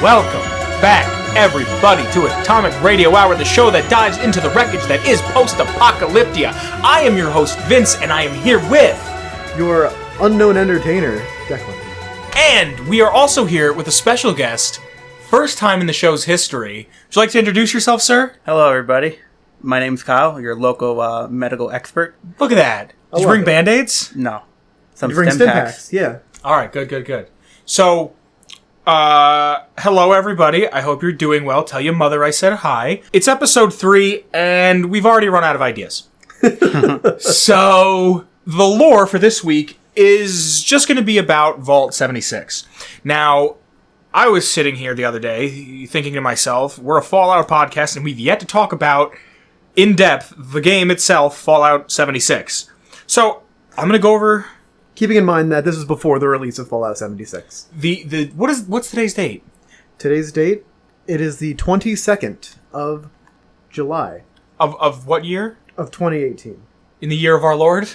Welcome back, everybody, to Atomic Radio Hour, the show that dives into the wreckage that is post-apocalyptia. I am your host, Vince, and I am here with... your unknown entertainer, Declan. And we are also here with a special guest, first time in the show's history. Would you like to introduce yourself, sir? Hello, everybody. My name's Kyle, your local medical expert. Look at that. Did you bring Band-Aids? No. Some You bring stim stim packs. packs, yeah. All right, good. So, hello, everybody. I hope you're doing well. Tell your mother I said hi. It's episode 3, and we've already run out of ideas. So, the lore for this week is just going to be about Vault 76. Now, I was sitting here the other day thinking to myself, we're a Fallout podcast, and we've yet to talk about, in depth, the game itself, Fallout 76. So, I'm going to go over... Keeping in mind that this is before the release of Fallout 76. What's today's date? Today's date, it is the 22nd of July. Of what year? Of 2018. In the year of our Lord?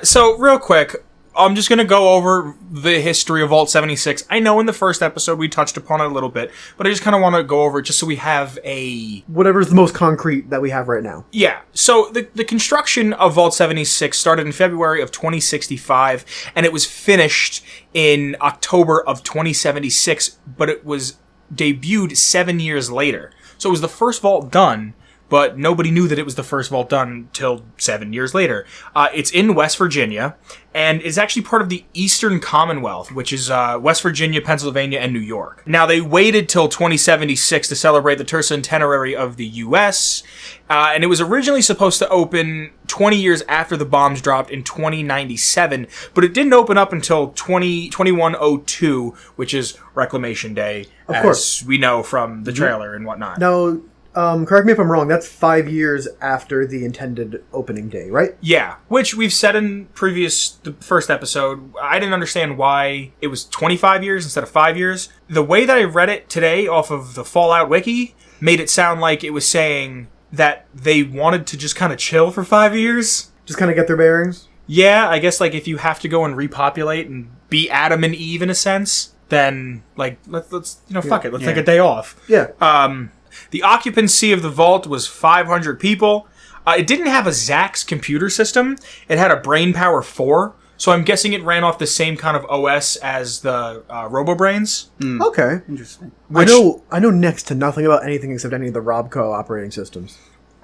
So, real quick, I'm just going to go over the history of Vault 76. I know in the first episode we touched upon it a little bit, but I just kind of want to go over it just so we have a... Whatever's the most concrete that we have right now. Yeah, so the construction of Vault 76 started in February of 2065, and it was finished in October of 2076, but it was debuted 7 years later. So it was the first vault done, but nobody knew that it was the first vault done until 7 years later. It's in West Virginia, and is actually part of the Eastern Commonwealth, which is West Virginia, Pennsylvania, and New York. Now, they waited till 2076 to celebrate the tercentenary of the U.S., and it was originally supposed to open 20 years after the bombs dropped in 2097, but it didn't open up until 2102, which is Reclamation Day, Of course. we know from the trailer and whatnot. Now, correct me if I'm wrong, that's 5 years after the intended opening day, right? Yeah, which we've said in the first episode. I didn't understand why it was 25 years instead of 5 years. The way that I read it today off of the Fallout Wiki made it sound like it was saying that they wanted to just kind of chill for 5 years. Just kind of get their bearings? Yeah, I guess like if you have to go and repopulate and be Adam and Eve in a sense, then like let's fuck it, let's take a day off. Yeah. The occupancy of the vault was 500 people. It didn't have a Zax computer system. It had a Brainpower 4, so I'm guessing it ran off the same kind of OS as the RoboBrains. Okay. Interesting. I know next to nothing about anything except any of the Robco operating systems.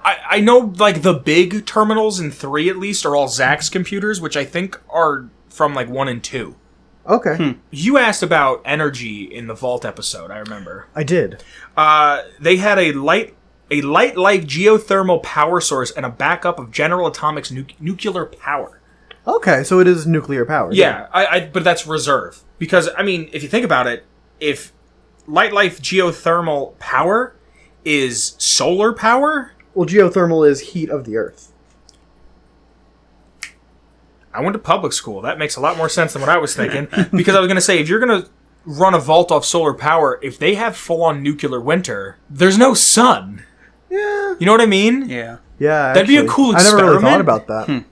I know, like, the big terminals in 3, at least, are all Zax computers, which I think are from, like, 1 and 2. Okay. You asked about energy in the Vault episode, I remember. I did. They had a light-like geothermal power source and a backup of General Atomics nuclear power. Okay, so it is nuclear powered. Yeah, but that's reserve. Because, I mean, if you think about it, if light-like geothermal power is solar power... Well, geothermal is heat of the earth. I went to public school. That makes a lot more sense than what I was thinking. Because I was going to say, if you're going to run a vault off solar power, if they have full-on nuclear winter, there's no sun. Yeah. You know what I mean? Yeah. Yeah, That'd be a cool I never really experiment. thought about that.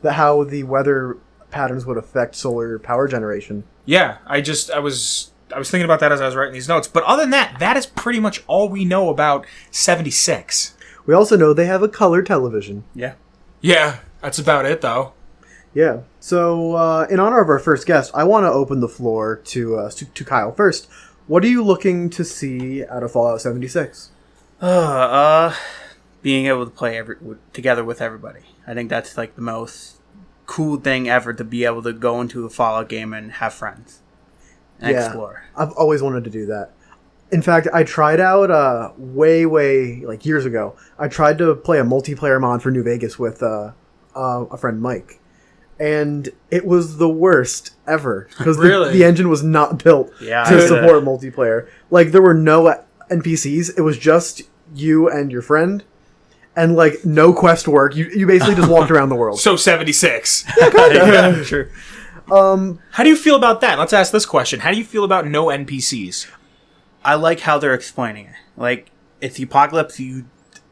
That how the weather patterns would affect solar power generation. Yeah, I was thinking about that as I was writing these notes. But other than that, that is pretty much all we know about 76. We also know they have a color television. Yeah. Yeah, that's about it, though. Yeah. So, in honor of our first guest, I want to open the floor to Kyle first. What are you looking to see out of Fallout 76? Being able to play together with everybody. I think that's like the most cool thing ever, to be able to go into a Fallout game and have friends and explore. I've always wanted to do that. In fact, I tried out way like years ago. I tried to play a multiplayer mod for New Vegas with a friend, Mike. And it was the worst ever. Because Really? the engine was not built to support multiplayer. Like, there were no NPCs. It was just you and your friend. And, like, no quest work. You basically just walked around the world. So 76. Yeah, sure. How do you feel about that? Let's ask this question. How do you feel about no NPCs? I like how they're explaining it. Like, it's the apocalypse, the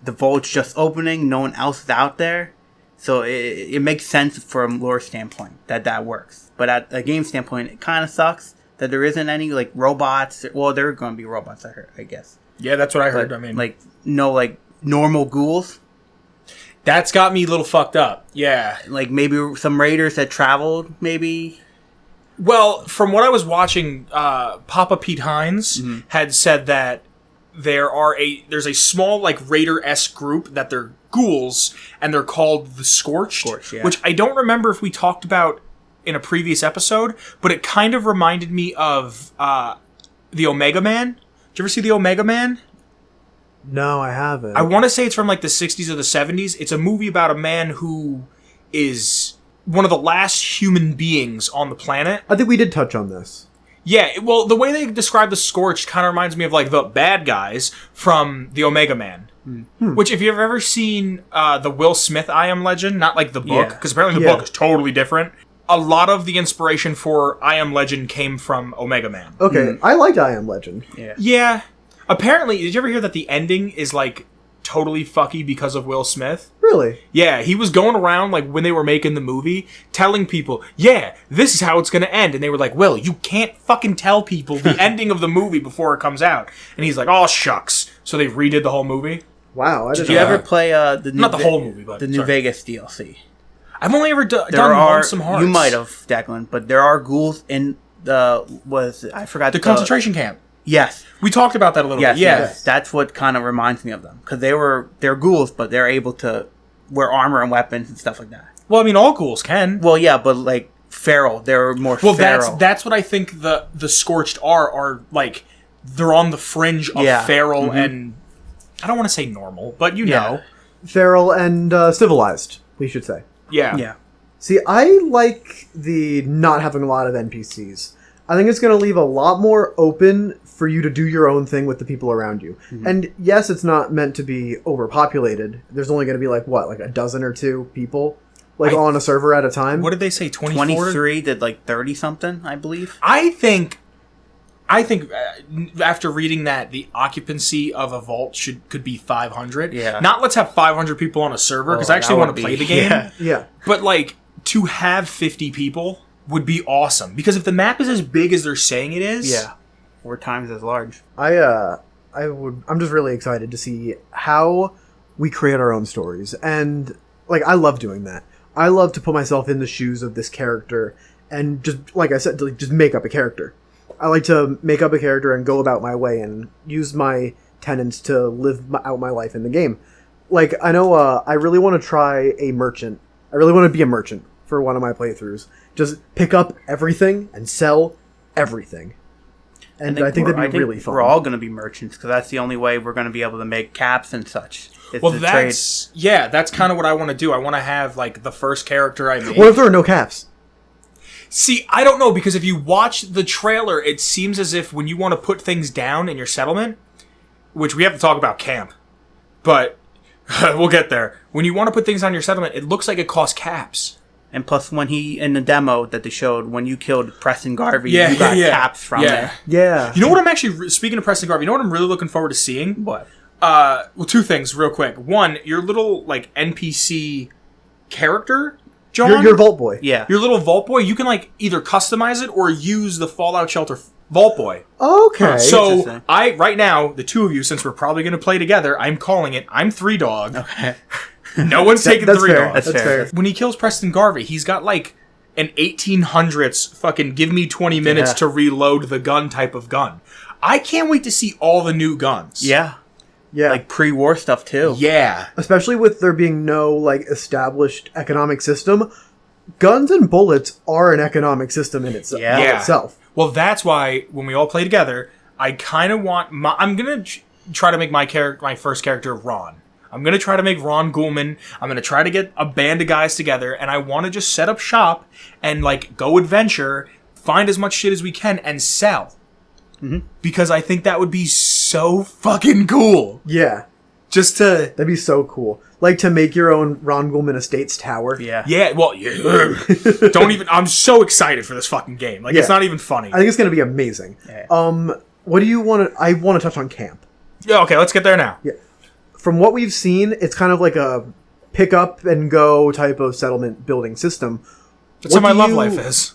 vault's just opening, no one else is out there. So it makes sense from a lore standpoint that works. But at a game standpoint, it kind of sucks. That there isn't any like robots. Well, there are going to be robots. I guess. Yeah, that's what I heard. But, I mean, like no like normal ghouls. that's got me a little fucked up. Yeah. Like maybe some raiders that traveled. Maybe. Well, from what I was watching, Papa Pete Hines had said that there's a small like Raider-esque group that they're ghouls and they're called the Scorched, Yeah. which I don't remember if we talked about in a previous episode, but it kind of reminded me of the Omega Man. Did you ever see the Omega Man? No, I haven't. I want to say it's from like the 60s or the 70s. It's a movie about a man who is one of the last human beings on the planet. I think we did touch on this. Yeah, well, the way they describe the Scorched kind of reminds me of like the bad guys from the Omega Man. Which, if you've ever seen the Will Smith I Am Legend, not like the book, because apparently the book is totally different. A lot of the inspiration for I Am Legend came from Omega Man. Okay, I liked I Am Legend. Yeah. Yeah. Apparently, did you ever hear that the ending is like totally fucky because of Will Smith? Really? Yeah, he was going around, like, when they were making the movie, telling people, yeah, this is how it's gonna end. And they were like, Will, you can't fucking tell people the ending of the movie before it comes out. And he's like, oh, shucks. So they redid the whole movie. Wow, I didn't Did you know ever that. play the new Not the whole movie, but... the New sorry. Vegas DLC? I've only ever done There are Lonesome Hearts. you might have, Declan, but there are ghouls in I forgot The concentration camp. Yes. We talked about that a little Yes, bit. Yeah. yes. That's what kind of reminds me of them. Because they're ghouls, but they're able to wear armor and weapons and stuff like that. Well, I mean, all ghouls can. Well, yeah, but like feral. They're more Well, feral. that's what I think the Scorched are like, they're on the fringe of feral and, I don't want to say normal, but you know. Feral and civilized, we should say. Yeah. Yeah. See, I like the not having a lot of NPCs. I think it's going to leave a lot more open for you to do your own thing with the people around you. And yes, it's not meant to be overpopulated. There's only going to be like a dozen or two people on a server at a time. What did they say? 24? 23 did like 30 something, I believe. I think after reading that, the occupancy of a vault could be 500. Yeah. Not let's have 500 people on a server, because I actually that want would to play be- the game. yeah. Yeah. But like, to have 50 people would be awesome. Because if the map is as big as they're saying it is... Yeah. 4 times as large. I'm just really excited to see how we create our own stories. And I love doing that. I love to put myself in the shoes of this character and just, like I said, to just make up a character. I like to make up a character and go about my way and use my tenets to live out my life in the game. I know I really want to try a merchant. I really want to be a merchant for one of my playthroughs. Just pick up everything and sell everything. And I think that'd be really fun. We're all going to be merchants because that's the only way we're going to be able to make caps and such. Well, that's kind of what I want to do. I want to have the first character I make. What if there are no caps? See, I don't know, because if you watch the trailer, it seems as if when you want to put things down in your settlement, which we have to talk about camp, but we'll get there. When you want to put things on your settlement, it looks like it costs caps. And plus, when in the demo that they showed, when you killed Preston Garvey, you got caps from there. Yeah. You know what I'm actually, speaking of Preston Garvey, you know what I'm really looking forward to seeing? What? Well, 2 things real quick. One, your little, NPC character, John. Your Vault Boy. Yeah. Your little Vault Boy, you can, either customize it or use the Fallout Shelter Vault Boy. Okay. So, right now, the 2 of you, since we're probably going to play together, I'm calling it, I'm 3 Dog. Okay. No one's taking that's 3 fair. Dog. That's fair. When he kills Preston Garvey, he's got, an 1800s fucking give me 20 minutes to reload the gun type of gun. I can't wait to see all the new guns. Yeah. Yeah. Pre-war stuff, too. Yeah. Especially with there being no, established economic system. Guns and bullets are an economic system in itself. Well, that's why when we all play together, I kind of want I'm going to try to make my first character Ron. I'm going to try to make Ron Ghoulman. I'm going to try to get a band of guys together, and I want to just set up shop and, go adventure, find as much shit as we can, and sell. Mm-hmm. Because I think that would be so fucking cool. Yeah. That'd be so cool. To make your own Ron Ghoulman Estates tower. Yeah. Yeah, well, don't even... I'm so excited for this fucking game. It's not even funny. I think it's going to be amazing. Yeah. What do you want to... I want to touch on camp. Yeah, okay, let's get there now. Yeah. From what we've seen, it's kind of like a pick up and go type of settlement building system. That's how my love life is.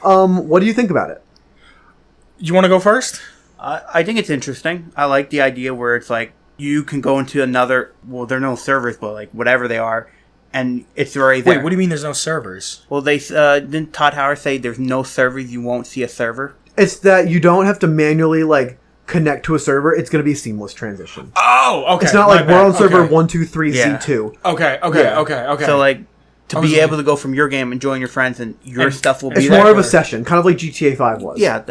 What do you think about it? You want to go first? I think it's interesting. I like the idea where it's like you can go into another. Well, there are no servers, but like whatever they are, and it's already there. Wait, what do you mean? There's no servers? Well, they didn't Todd Howard say there's no servers. You won't see a server. It's that you don't have to manually like connect to a server. It's going to be a seamless transition. Oh, okay. It's not like we're on server 123 Yeah. Z2. Okay. So like to be able to go from your game and join your friends and your stuff will be It's there. more of a session, kind of like GTA 5 was. Yeah.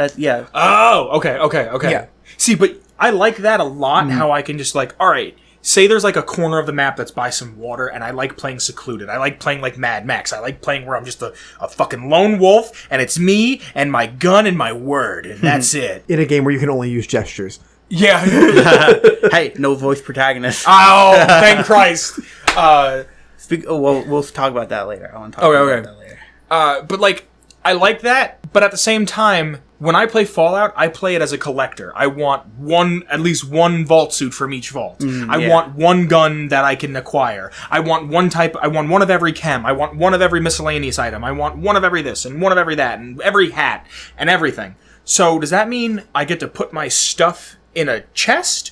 Oh, okay. Yeah. See, but I like that a lot, how I can just like, all right, say there's like a corner of the map that's by some water, and I like playing secluded. I like playing like Mad Max. I like playing where I'm just a fucking lone wolf, and it's me and my gun and my word, and that's it. In a game where you can only use gestures. Yeah. Hey, no voice protagonist. Oh, thank Christ. We'll talk about that later. I want to talk about that later. But like, I like that, but at the same time, when I play Fallout, I play it as a collector. I want at least one vault suit from each vault. I want one gun that I can acquire. I want one type. I want one of every chem. I want one of every miscellaneous item. I want one of every this and one of every that and every hat and everything. So does that mean I get to put my stuff in a chest?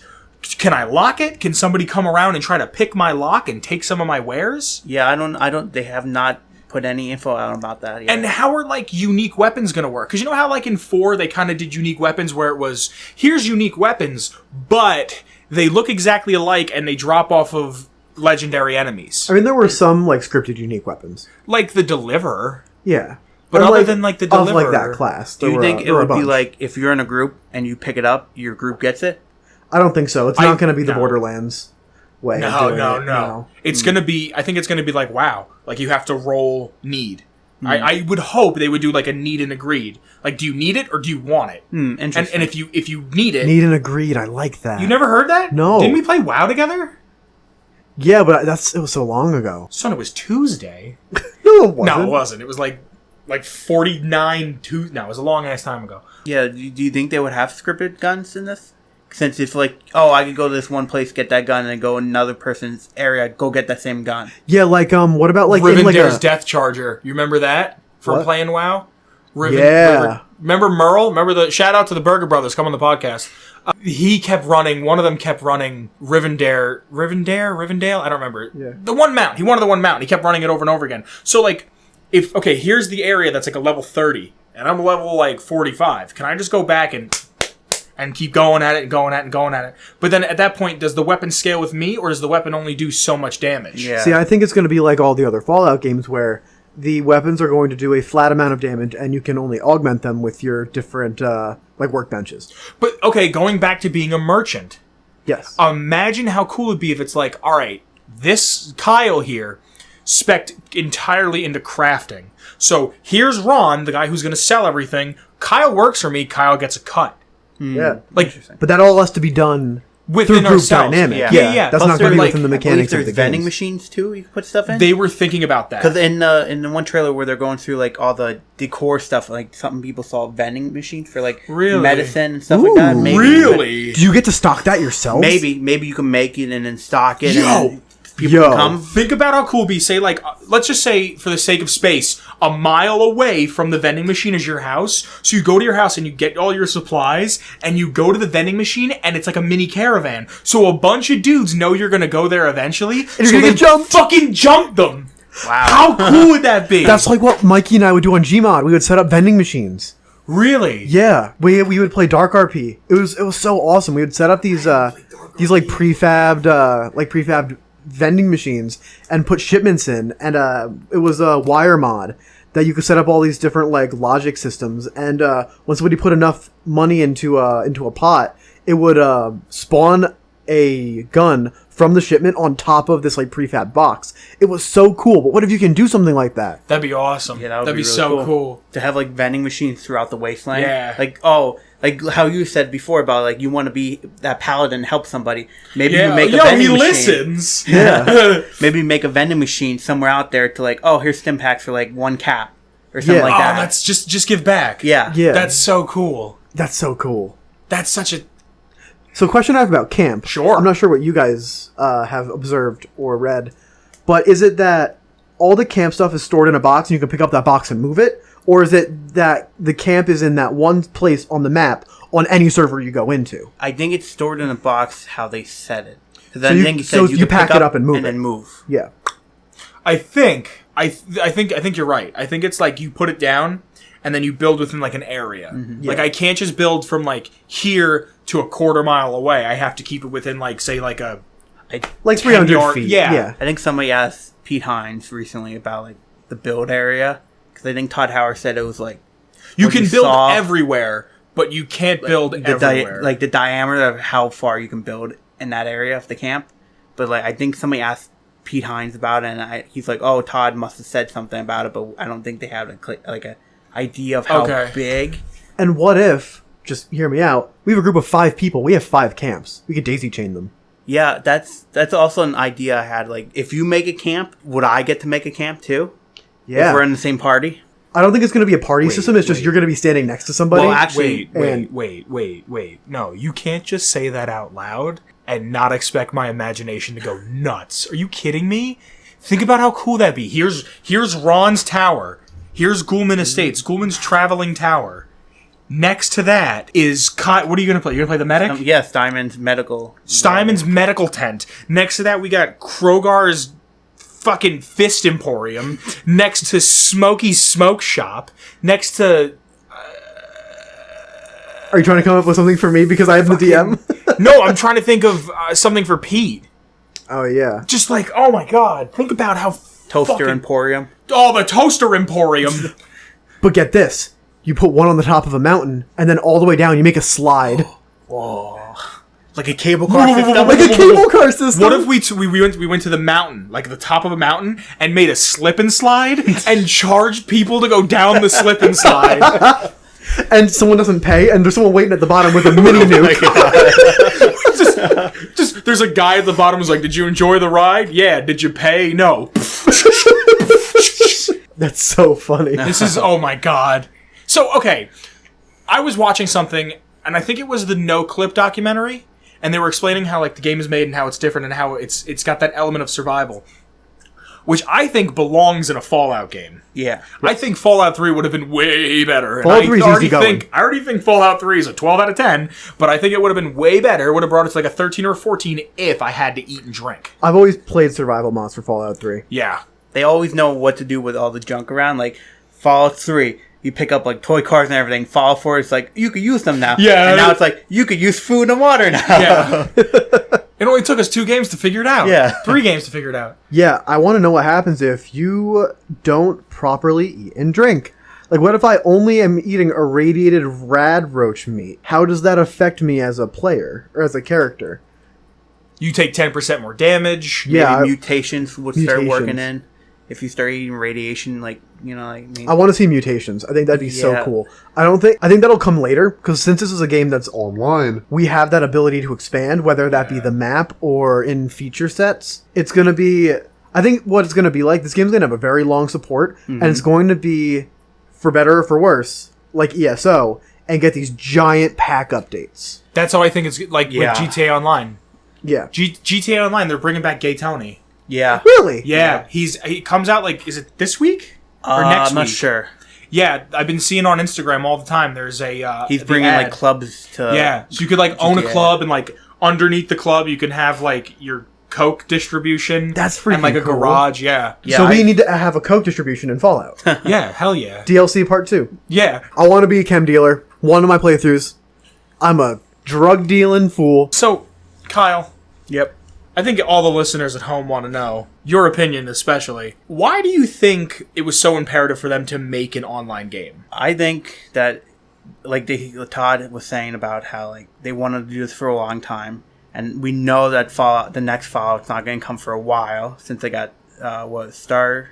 Can I lock it? Can somebody come around and try to pick my lock and take some of my wares? Yeah, I don't. They have not put any info out about that yet. And how are like unique weapons going to work? Because you know how like in 4 they kind of did unique weapons where it was here's unique weapons, but they look exactly alike and they drop off of legendary enemies. I mean, there were some like scripted unique weapons. Like the Deliverer. Yeah. But And, other than like the of Deliverer, like that class. Do you think it there were a would be bunch. like if you're in a group and you pick it up, your group gets it? I don't think so. It's not going to be the no. Borderlands way. of No. doing it. It's going to be. I think it's going to be like WoW. Like you have to roll need. I would hope they would do like a need and agreed. Like, do you need it or do you want it? Interesting. And if you need it, Need and agreed. I like that. you never heard that? No. Didn't we play WoW together? Yeah, but it was so long ago. Son, it was Tuesday. No, it wasn't. No, it wasn't. It was like 49 Tuesday. No, it was a long ass time ago. Yeah, do you think they would have scripted guns in this? Since it's like, oh, I could go to this one place, get that gun, and then go in another person's area, go get that same gun. Yeah, like what about like in like Rivendare's a Death Charger. You remember that from What? playing WoW? Yeah. Remember Merle? Remember the shout out to the Burger Brothers? Come on the podcast. He kept running. One of them kept running Rivendare. I don't remember. Yeah. The one mount. He wanted the one mount. He kept running it over and over again. So like, here's the area that's like a level 30, and I'm level like 45. Can I just go back and keep going at it and going at it and going at it? But then at that point, does the weapon scale with me, or does the weapon only do so much damage? Yeah. See, I think it's going to be like all the other Fallout games where the weapons are going to do a flat amount of damage, and you can only augment them with your different like workbenches. But okay, going back to being a merchant. Yes. Imagine how cool it'd be if it's like, all right, this Kyle here spec'd entirely into crafting. So here's Ron, the guy who's going to sell everything. Kyle works for me. Kyle gets a cut. Yeah. Like But that all has to be done within through group ourselves. dynamic. Yeah. That's Plus not going to they're be like- within the I believe mechanics of there's the vending games. machines too. You can put stuff in. They were thinking about that. Because in the one trailer where they're going through like all the decor stuff, like something people saw vending machines for like Really? medicine and stuff like that. Ooh, Maybe, Really? Do you get to stock that yourself? Maybe you can make it and then stock it. Yo! And then people can come. Think about how cool it'd be. Say, like, let's just say, for the sake of space, a mile away from the vending machine is your house. So you go to your house and you get all your supplies, and you go to the vending machine, and it's like a mini caravan. So a bunch of dudes know you're gonna go there eventually. And you're so gonna they get jumped. Fucking jump them. Wow. How cool would that be? That's like what Mikey and I would do on Gmod. We would set up vending machines. Really? Yeah, we would play Dark RP. It was so awesome. We would set up these like prefabbed vending machines and put shipments in, and it was a wire mod that you could set up all these different like logic systems, and when somebody put enough money into a pot, it would spawn a gun from the shipment on top of this like prefab box. It was so cool. But what if you can do something like that? That'd be awesome. Yeah, that would That'd be really so cool. to have like vending machines throughout the wasteland. Yeah. Like how you said before about like you want to be that paladin and help somebody. Maybe Yeah. you make a Yo, vending he machine. listens. Yeah. Maybe make a vending machine somewhere out there to like, oh, here's stim packs for like one cap or something Yeah. like Oh, that. that's just give back. yeah. Yeah. That's so cool. That's so cool. That's such a... So, question I have about camp. Sure. I'm not sure what you guys have observed or read, but is it that all the camp stuff is stored in a box and you can pick up that box and move it? Or is it that the camp is in that one place on the map on any server you go into? I think it's stored in a box how they set it. So you pack it up and move it. then move. Yeah. I think you're right. I think it's like you put it down and then you build within like an area. Mm-hmm. Like I can't just build from like here to a quarter mile away. I have to keep it within like say like a like 300 feet. Yeah. I think somebody asked Pete Hines recently about like the build area because I think Todd Howard said it was like you can build everywhere, but you can't build everywhere. Like the diameter of how far you can build in that area of the camp. But like I think somebody asked Pete Hines about it, and he's like, "Oh, Todd must have said something about it," but I don't think they have a idea of how big. And what if? Just hear me out. We have a group of 5 people. We have 5 camps. We could daisy chain them. Yeah, that's also an idea I had. Like, if you make a camp, would I get to make a camp too? Yeah, if we're in the same party. I don't think it's going to be a party system. It's just you're going to be standing next to somebody. Well, actually, wait. No, you can't just say that out loud and not expect my imagination to go nuts. Are you kidding me? Think about how cool that'd be. Here's Ron's tower. Here's Ghoulman Estates. Ghoulman's traveling tower. Next to that is what are you going to play? You're going to play the medic? Yes, Steinman's medical. Steinman's medical tent. Next to that, we got Krogar's fucking Fist Emporium. Next to Smoky's Smoke Shop. Next to... Are you trying to come up with something for me because I have the DM? No, I'm trying to think of something for Pete. Oh, yeah. Just like, oh my god, think about how Toaster Emporium. Oh, the Toaster Emporium. But get this. You put one on the top of a mountain, and then all the way down you make a slide. Whoa. Like a cable car system? Like a cable car system. What if we went to the mountain, like the top of a mountain, and made a slip and slide, and charged people to go down the slip and slide? And someone doesn't pay, and there's someone waiting at the bottom with a mini nuke. just there's a guy at the bottom who's like, "Did you enjoy the ride? Yeah. Did you pay? No." That's so funny. This is, oh my god. So, okay, I was watching something, and I think it was the No Clip documentary, and they were explaining how like the game is made and how it's different and how it's got that element of survival, which I think belongs in a Fallout game. Yeah. I think Fallout 3 would have been way better. Fallout 3 is easy going. I already think Fallout 3 is a 12 out of 10, but I think it would have been way better. It would have brought it to like a 13 or a 14 if I had to eat and drink. I've always played survival mods for Fallout 3. Yeah. They always know what to do with all the junk around. Like, Fallout 3, you pick up, like, toy cars and everything. Fallout 4, it's like, you could use them now. Yeah. And now it's like, you could use food and water now. Yeah. It only took us 2 games to figure it out. Yeah. 3 games to figure it out. Yeah, I want to know what happens if you don't properly eat and drink. Like, what if I only am eating irradiated rad roach meat? How does that affect me as a player, or as a character? You take 10% more damage. Yeah. Maybe mutations would start working in. If you start eating radiation, like, you know, like... I want to see mutations. I think that'd be so cool. I think that'll come later, because since this is a game that's online, we have that ability to expand, whether that be the map or in feature sets. It's going to be... I think what it's going to be like, this game's going to have a very long support, and it's going to be, for better or for worse, like ESO, and get these giant pack updates. That's how I think it's like with GTA Online. Yeah. GTA Online, they're bringing back Gay Tony. Yeah. Really? Yeah. He comes out like, is it this week? Or next week? I'm not sure. Yeah, I've been seeing on Instagram all the time. There's a he's bringing like clubs to so you could like own a club, and like underneath the club you can have like your Coke distribution. That's freaking and like a cool. garage. Yeah. So we need to have a Coke distribution in Fallout. Yeah, hell yeah. DLC Part 2. Yeah. I want to be a chem dealer. One of my playthroughs, I'm a drug dealing fool. So, Kyle. Yep. I think all the listeners at home want to know, your opinion especially, why do you think it was so imperative for them to make an online game? I think that, like Todd was saying about how like they wanted to do this for a long time, and we know that the next Fallout's not going to come for a while since they got Starfield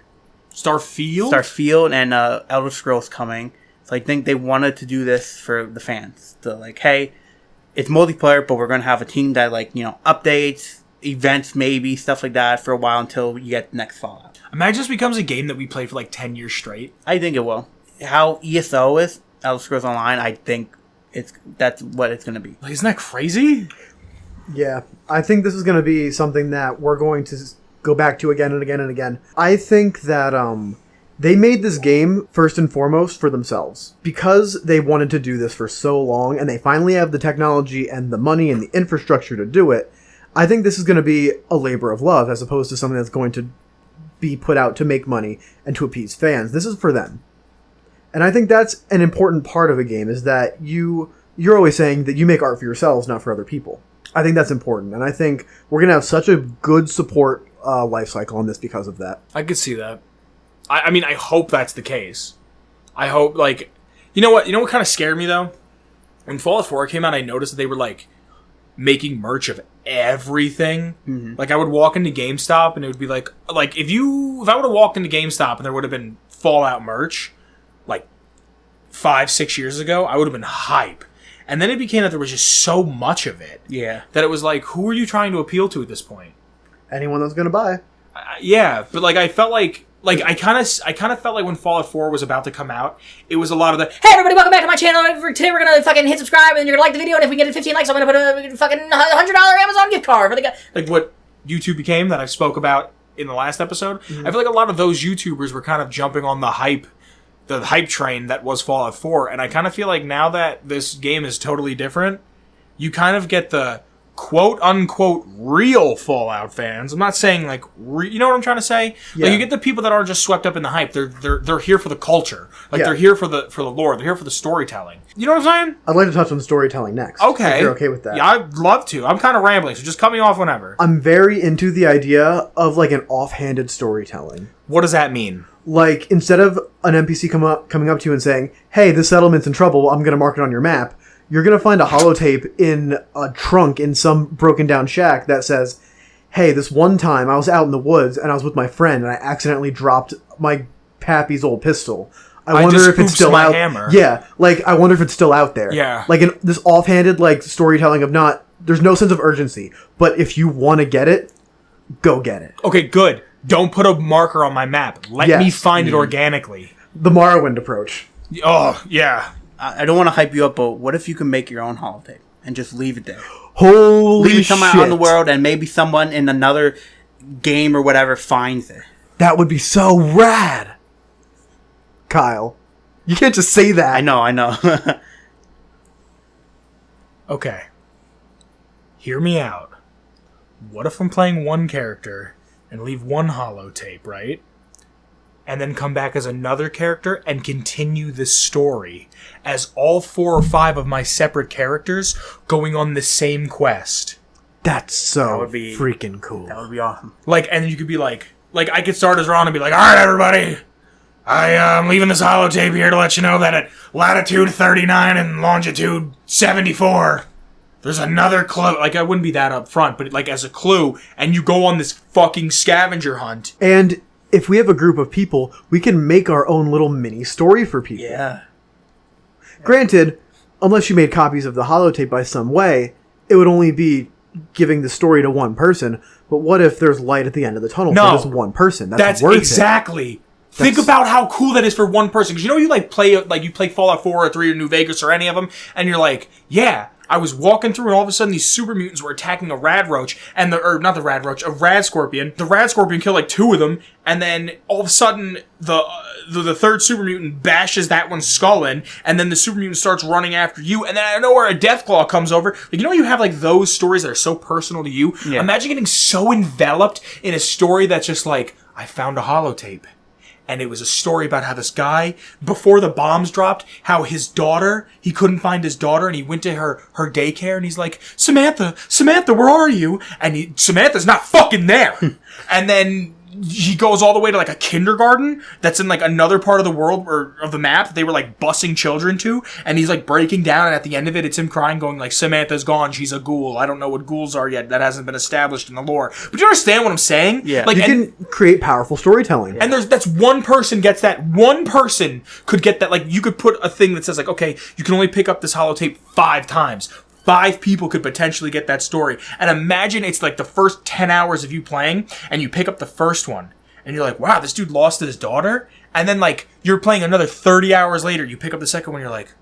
and Elder Scrolls coming. So I think they wanted to do this for the fans. So like, hey, it's multiplayer, but we're going to have a team that like updates. Events, maybe, stuff like that for a while until you get the next Fallout. Imagine this becomes a game that we play for like 10 years straight. I think it will. How ESO is, Elder Scrolls Online, I think that's what it's going to be. Like, isn't that crazy? Yeah. I think this is going to be something that we're going to go back to again and again and again. I think that they made this game first and foremost for themselves. Because they wanted to do this for so long, and they finally have the technology and the money and the infrastructure to do it, I think this is going to be a labor of love as opposed to something that's going to be put out to make money and to appease fans. This is for them. And I think that's an important part of a game, is that you're always saying that you make art for yourselves, not for other people. I think that's important. And I think we're going to have such a good support life cycle on this because of that. I could see that. I mean, I hope that's the case. I hope, like... You know what kind of scared me, though? When Fallout 4 came out, I noticed that they were, like, making merch of everything. Mm-hmm. Like, I would walk into GameStop, and it would be like... Like, if I would have walked into GameStop and there would have been Fallout merch, like, 5-6 years ago, I would have been hype. And then it became that there was just so much of it. Yeah. That it was like, who are you trying to appeal to at this point? Anyone that's going to buy. Yeah, but, like, I felt like... Like, I kind of felt like when Fallout 4 was about to come out, it was a lot of the, hey everybody, welcome back to my channel. Today we're gonna fucking hit subscribe and you're gonna like the video, and if we get 15 likes, I'm gonna put a fucking $100 Amazon gift card for the guy. Like what YouTube became that I spoke about in the last episode. Mm-hmm. I feel like a lot of those YouTubers were kind of jumping on the hype train that was Fallout 4, and I kind of feel like now that this game is totally different, you kind of get the quote-unquote real Fallout fans. I'm not saying, like, you know what I'm trying to say? Yeah. Like, you get the people that aren't just swept up in the hype. They're here for the culture. Like, they're here for the lore. They're here for the storytelling. You know what I'm saying? I'd like to touch on storytelling next. Okay. If you're okay with that. Yeah, I'd love to. I'm kind of rambling, so just cut me off whenever. I'm very into the idea of, like, an offhanded storytelling. What does that mean? Like, instead of an NPC coming up to you and saying, hey, this settlement's in trouble, I'm going to mark it on your map, you're going to find a holotape in a trunk in some broken down shack that says, hey, this one time I was out in the woods and I was with my friend and I accidentally dropped my pappy's old pistol. I wonder if it's still out. Hammer. Yeah, like, I wonder if it's still out there. Yeah. Like, this offhanded, like, storytelling of there's no sense of urgency, but if you want to get it, go get it. Okay, good. Don't put a marker on my map. Let me find it organically. The Morrowind approach. Oh, yeah. I don't want to hype you up, but what if you can make your own holotape and just leave it there? Holy leave it somewhere shit. out in the world, and maybe someone in another game or whatever finds it. That would be so rad. Kyle, you can't just say that. I know. Okay. Hear me out. What if I'm playing one character and leave one holotape, right? And then come back as another character and continue the story as all 4 or 5 of my separate characters going on the same quest. That's so freaking cool. That would be awesome. Like, and you could be like I could start as Ron and be like, all right, everybody, I'm leaving this holotape here to let you know that at latitude 39 and longitude 74, there's another clue. Like, I wouldn't be that up front, but like as a clue, and you go on this fucking scavenger hunt. And if we have a group of people, we can make our own little mini story for people. Yeah. Granted, unless you made copies of the holotape by some way, it would only be giving the story to one person. But what if there's light at the end of the tunnel for this one person? That's worth exactly. It. Think about how cool that is for one person. Because you play Fallout 4 or 3 or New Vegas or any of them, and you're like, yeah, I was walking through and all of a sudden these super mutants were attacking a rad roach, and a rad scorpion. The rad scorpion killed like 2 of them, and then all of a sudden the third super mutant bashes that one's skull in, and then the super mutant starts running after you, and then out of nowhere a Deathclaw comes over. Like, you have like those stories that are so personal to you. Yeah. Imagine getting so enveloped in a story that's just like, I found a holotape. And it was a story about how this guy, before the bombs dropped, how his daughter, he couldn't find his daughter, and he went to her daycare, and he's like, Samantha, where are you? And Samantha's not fucking there. And then he goes all the way to like a kindergarten that's in like another part of the world or of the map that they were like busing children to, and he's like breaking down, and at the end of it it's him crying, going like, Samantha's gone, she's a ghoul, I don't know what ghouls are yet, that hasn't been established in the lore. But you understand what I'm saying? Yeah. Like, you can create powerful storytelling. And that's one person gets that. One person could get that. Like, you could put a thing that says like, okay, you can only pick up this holotape 5 times. 5 people could potentially get that story. And imagine it's like the first 10 hours of you playing, and you pick up the first one, and you're like, wow, this dude lost his daughter? And then, like, you're playing another 30 hours later, you pick up the second one, and you're like,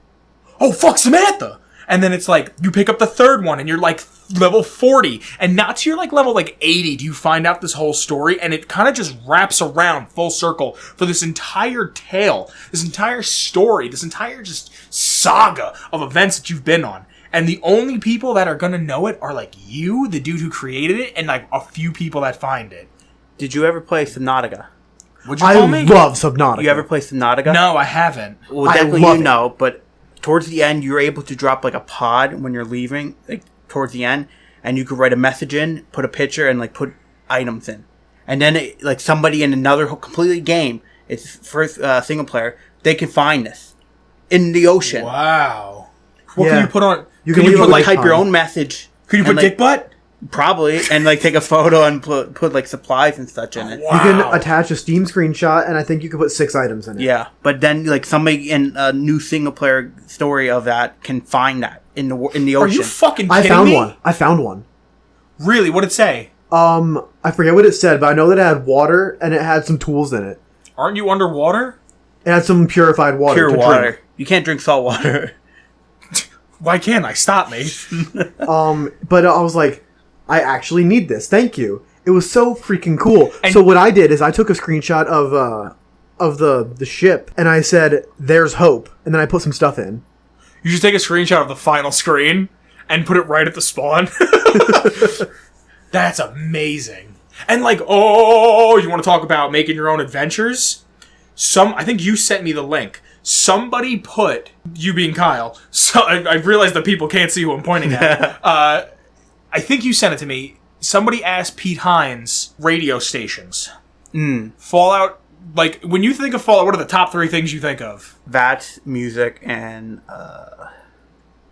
oh, fuck, Samantha! And then it's like, you pick up the third one and you're like level 40. And not to your like level like 80 do you find out this whole story. And it kind of just wraps around full circle for this entire tale, this entire story, this entire just saga of events that you've been on. And the only people that are going to know it are like you, the dude who created it, and like a few people that find it. Did you ever play Subnautica? Would you call me? I love Subnautica. You ever play Subnautica? No, I haven't. Well, I definitely love you it. know, but towards the end, you're able to drop like a pod when you're leaving, like towards the end, and you could write a message in, put a picture, and like put items in. And then it, like somebody in another completely game, it's first single player, they can find this in the ocean. Wow. What Yeah. can you put on? You Can can you leave put a like? Type your Icon. own message. Could you and, put like, dick butt? Probably, and like take a photo and put like supplies and such in it. Wow. You can attach a Steam screenshot, and I think you can put 6 items in it. Yeah, but then like somebody in a new single player story of that can find that in the Are ocean. you fucking I kidding found me? one. I found one. Really? What'd it say? I forget what it said, but I know that it had water and it had some tools in it. Aren't you underwater? It had some purified water. Pure to water. drink. You can't drink salt water. Why can't I? Stop me. But I was like, I actually need this. Thank you. It was so freaking cool. And- So what I did is I took a screenshot of the ship and I said, "There's hope," and then I put some stuff in. You should take a screenshot of the final screen and put it right at the spawn. That's amazing. And like, oh, you want to talk about making your own adventures? I think you sent me the link. Somebody put, you being Kyle, so I realized that people can't see who I'm pointing at. I think you sent it to me. Somebody asked Pete Hines radio stations. Fallout, like, when you think of Fallout, what are the top 3 things you think of? That, music, and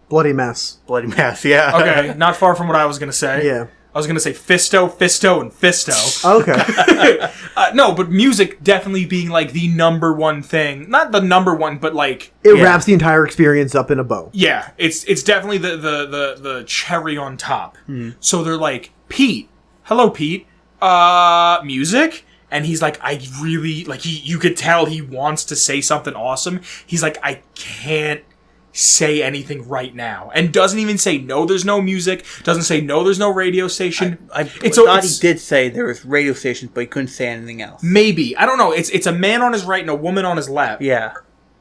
Bloody mess. Bloody Mess. Yeah. Okay, not far from what I was going to say. Yeah. I was going to say Fisto, and Fisto. Okay. No, but music definitely being like the number one thing. Not the number one, but like... It Yeah. wraps the entire experience up in a bow. Yeah, it's definitely the cherry on top. So they're like, Pete, hello Pete, music? And he's like, I really, like, you could tell he wants to say something awesome. He's like, I can't say anything right now. And doesn't even say, no, there's no music. Doesn't say, no, there's no radio station. I thought he did say there was radio stations, but he couldn't say anything else. Maybe. I don't know. It's a man on his right and a woman on his left. Yeah.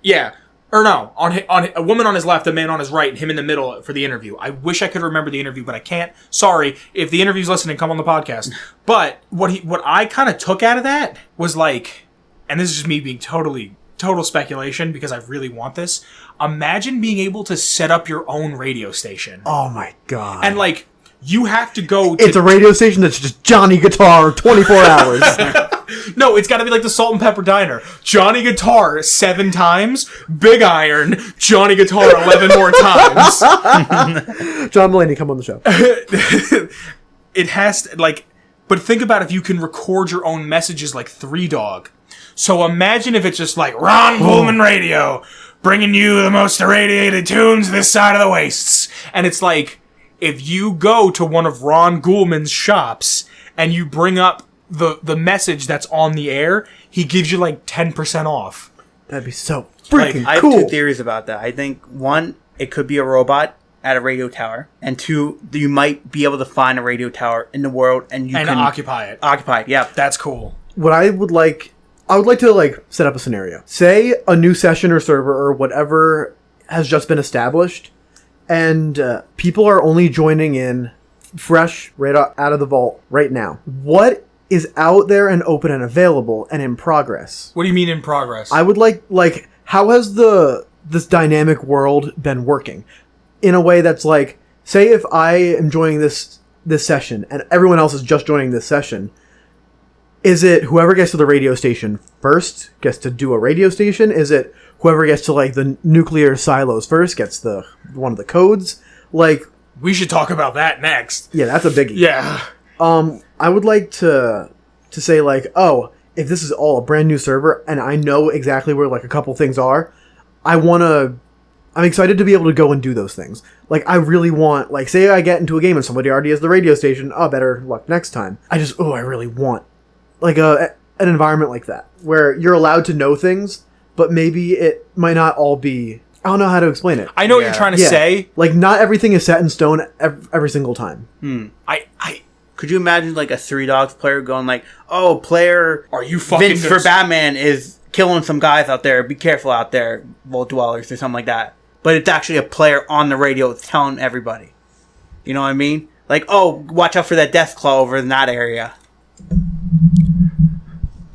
Yeah. Or no, on a woman on his left, a man on his right, and him in the middle for the interview. I wish I could remember the interview, but I can't. Sorry. If the interview's listening, come on the podcast. But what I kind of took out of that was like, and this is just me being total speculation because I really want this. Imagine being able to set up your own radio station. Oh my god. And like, you have to go to... It's a radio station that's just Johnny Guitar 24 hours. No, it's got to be like the Salt and Pepper Diner. Johnny Guitar 7 times, Big Iron, Johnny Guitar 11 more times. John Mulaney, come on the show. It has to, like... But think about if you can record your own messages like Three Dog. So imagine if it's just like, Ron Goulman Radio, bringing you the most irradiated tunes this side of the wastes. And it's like, if you go to one of Ron Goulman's shops and you bring up the message that's on the air, he gives you like 10% off. That'd be so freaking I have cool. 2 theories about that. I think, 1, it could be a robot at a radio tower, and 2, you might be able to find a radio tower in the world and you And can occupy it. occupy it. Yeah. That's cool. What I would like to like set up a scenario. Say a new session or server or whatever has just been established, and people are only joining in fresh right out of the vault right now. What is out there and open and available and in progress? What do you mean in progress? I would like how has this dynamic world been working in a way that's like, say if I am joining this session and everyone else is just joining this session, is it whoever gets to the radio station first gets to do a radio station? Is it whoever gets to like the nuclear silos first gets the one of the codes? Like, we should talk about that next. yeah, that's a biggie. Yeah. I would like to say like, oh, if this is all a brand new server and I know exactly where like a couple things are, I'm excited to be able to go and do those things. Like, I really want, like, say I get into a game and somebody already has the radio station, oh, better luck next time. I really want like an environment like that where you're allowed to know things, but maybe it might not all be I don't know how to explain it. I know what you're trying to say. Like, not everything is set in stone every single time. Could you imagine like a Three Dogs player going like, "Oh, player, Are you fucking Vince for Batman is killing some guys out there. Be careful out there, Vault Dwellers," or something like that. But it's actually a player on the radio telling everybody. You know what I mean? Like, "Oh, watch out for that death claw over in that area."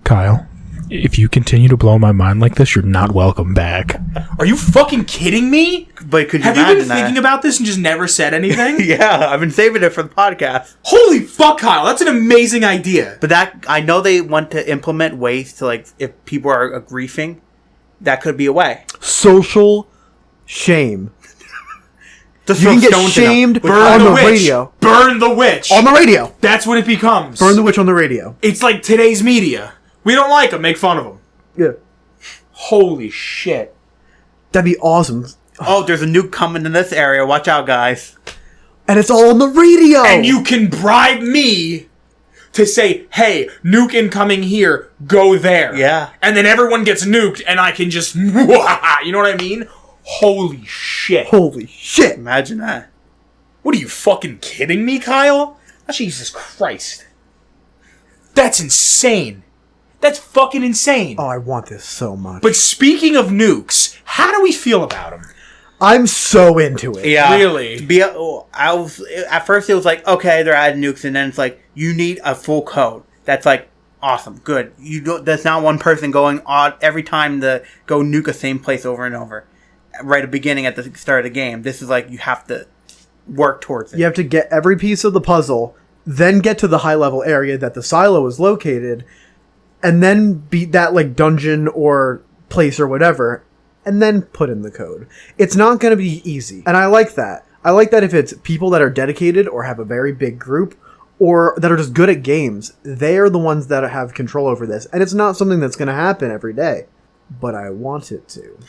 Kyle, if you continue to blow my mind like this, you're not welcome back. Are you fucking kidding me? But could you Have you imagine been that? thinking about this and just never said anything? Yeah, I've been saving it for the podcast. Holy fuck, Kyle. That's an amazing idea. But that, I know they want to implement ways to, like, if people are griefing, that could be a way. Social shame. Just You can throw get stones in them. shamed Burn on the the witch. radio. Burn the witch. On the radio. That's what it becomes. Burn the witch on the radio. It's like today's media. We don't like them. Make fun of them. Yeah. Holy shit. That'd be awesome. Oh, there's a nuke coming in this area. Watch out, guys. And it's all on the radio. And you can bribe me to say, hey, nuke incoming here, go there. Yeah. And then everyone gets nuked and I can just, you know what I mean? Holy shit. Holy shit. Imagine that. What are you fucking kidding me, Kyle? Jesus Christ. That's insane. That's fucking insane. Oh, I want this so much. But speaking of nukes, how do we feel about them? I'm so into it. Yeah. Really? At first it was like, okay, they're adding nukes, and then it's like, you need a full code. That's like, awesome, good. There's not one person going on every time to go nuke the same place over and over. Right at the beginning, at the start of the game. This is like, you have to work towards it. You have to get every piece of the puzzle, then get to the high level area that the silo is located, and then beat that like dungeon or place or whatever, and then put in the code. It's not going to be easy. And I like that. I like that if it's people that are dedicated or have a very big group or that are just good at games, they are the ones that have control over this. And it's not something that's going to happen every day. But I want it to.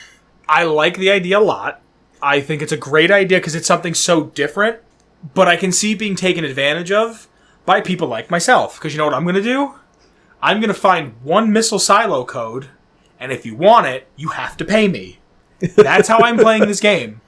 I like the idea a lot. I think it's a great idea because it's something so different. But I can see it being taken advantage of by people like myself. Because you know what I'm going to do? I'm going to find one missile silo code, and if you want it, you have to pay me. That's how I'm playing this game.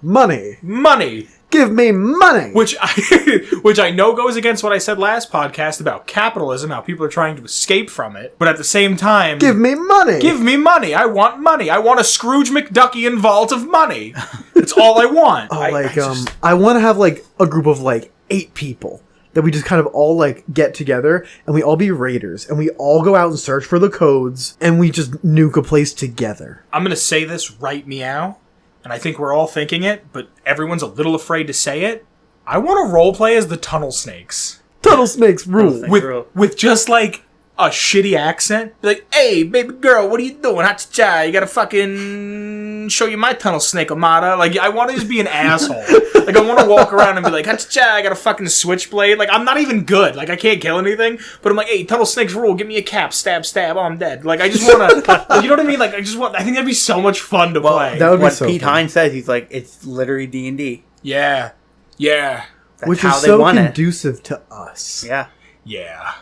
Money. Money. Give me money. Which I know goes against what I said last podcast about capitalism, how people are trying to escape from it. But at the same time... Give me money. Give me money. I want money. I want a Scrooge McDuckian vault of money. That's all I want. I want to have like a group of like 8 people that we just kind of all like get together and we all be raiders and we all go out and search for the codes and we just nuke a place together. I'm going to say this right meow, and I think we're all thinking it, but everyone's a little afraid to say it. I want to roleplay as the Tunnel Snakes. Tunnel Snakes rule. With just like a shitty accent. Be like, hey, baby girl, what are you doing? Ha-cha-cha, you gotta fucking show you my tunnel snake, Amada. Like, I want to just be an asshole. Like, I want to walk around and be like, ha-cha-cha, I got a fucking switchblade. Like, I'm not even good. Like, I can't kill anything. But I'm like, hey, tunnel snakes rule, give me a cap, stab, stab, oh, I'm dead. Like, I just want to, you know what I mean? Like, I think that'd be so much fun to play. That would be what so Pete fun. Hines says, he's like, it's literally D&D. Yeah. Yeah. That's Which how is they so want it. conducive to us. Yeah. Yeah.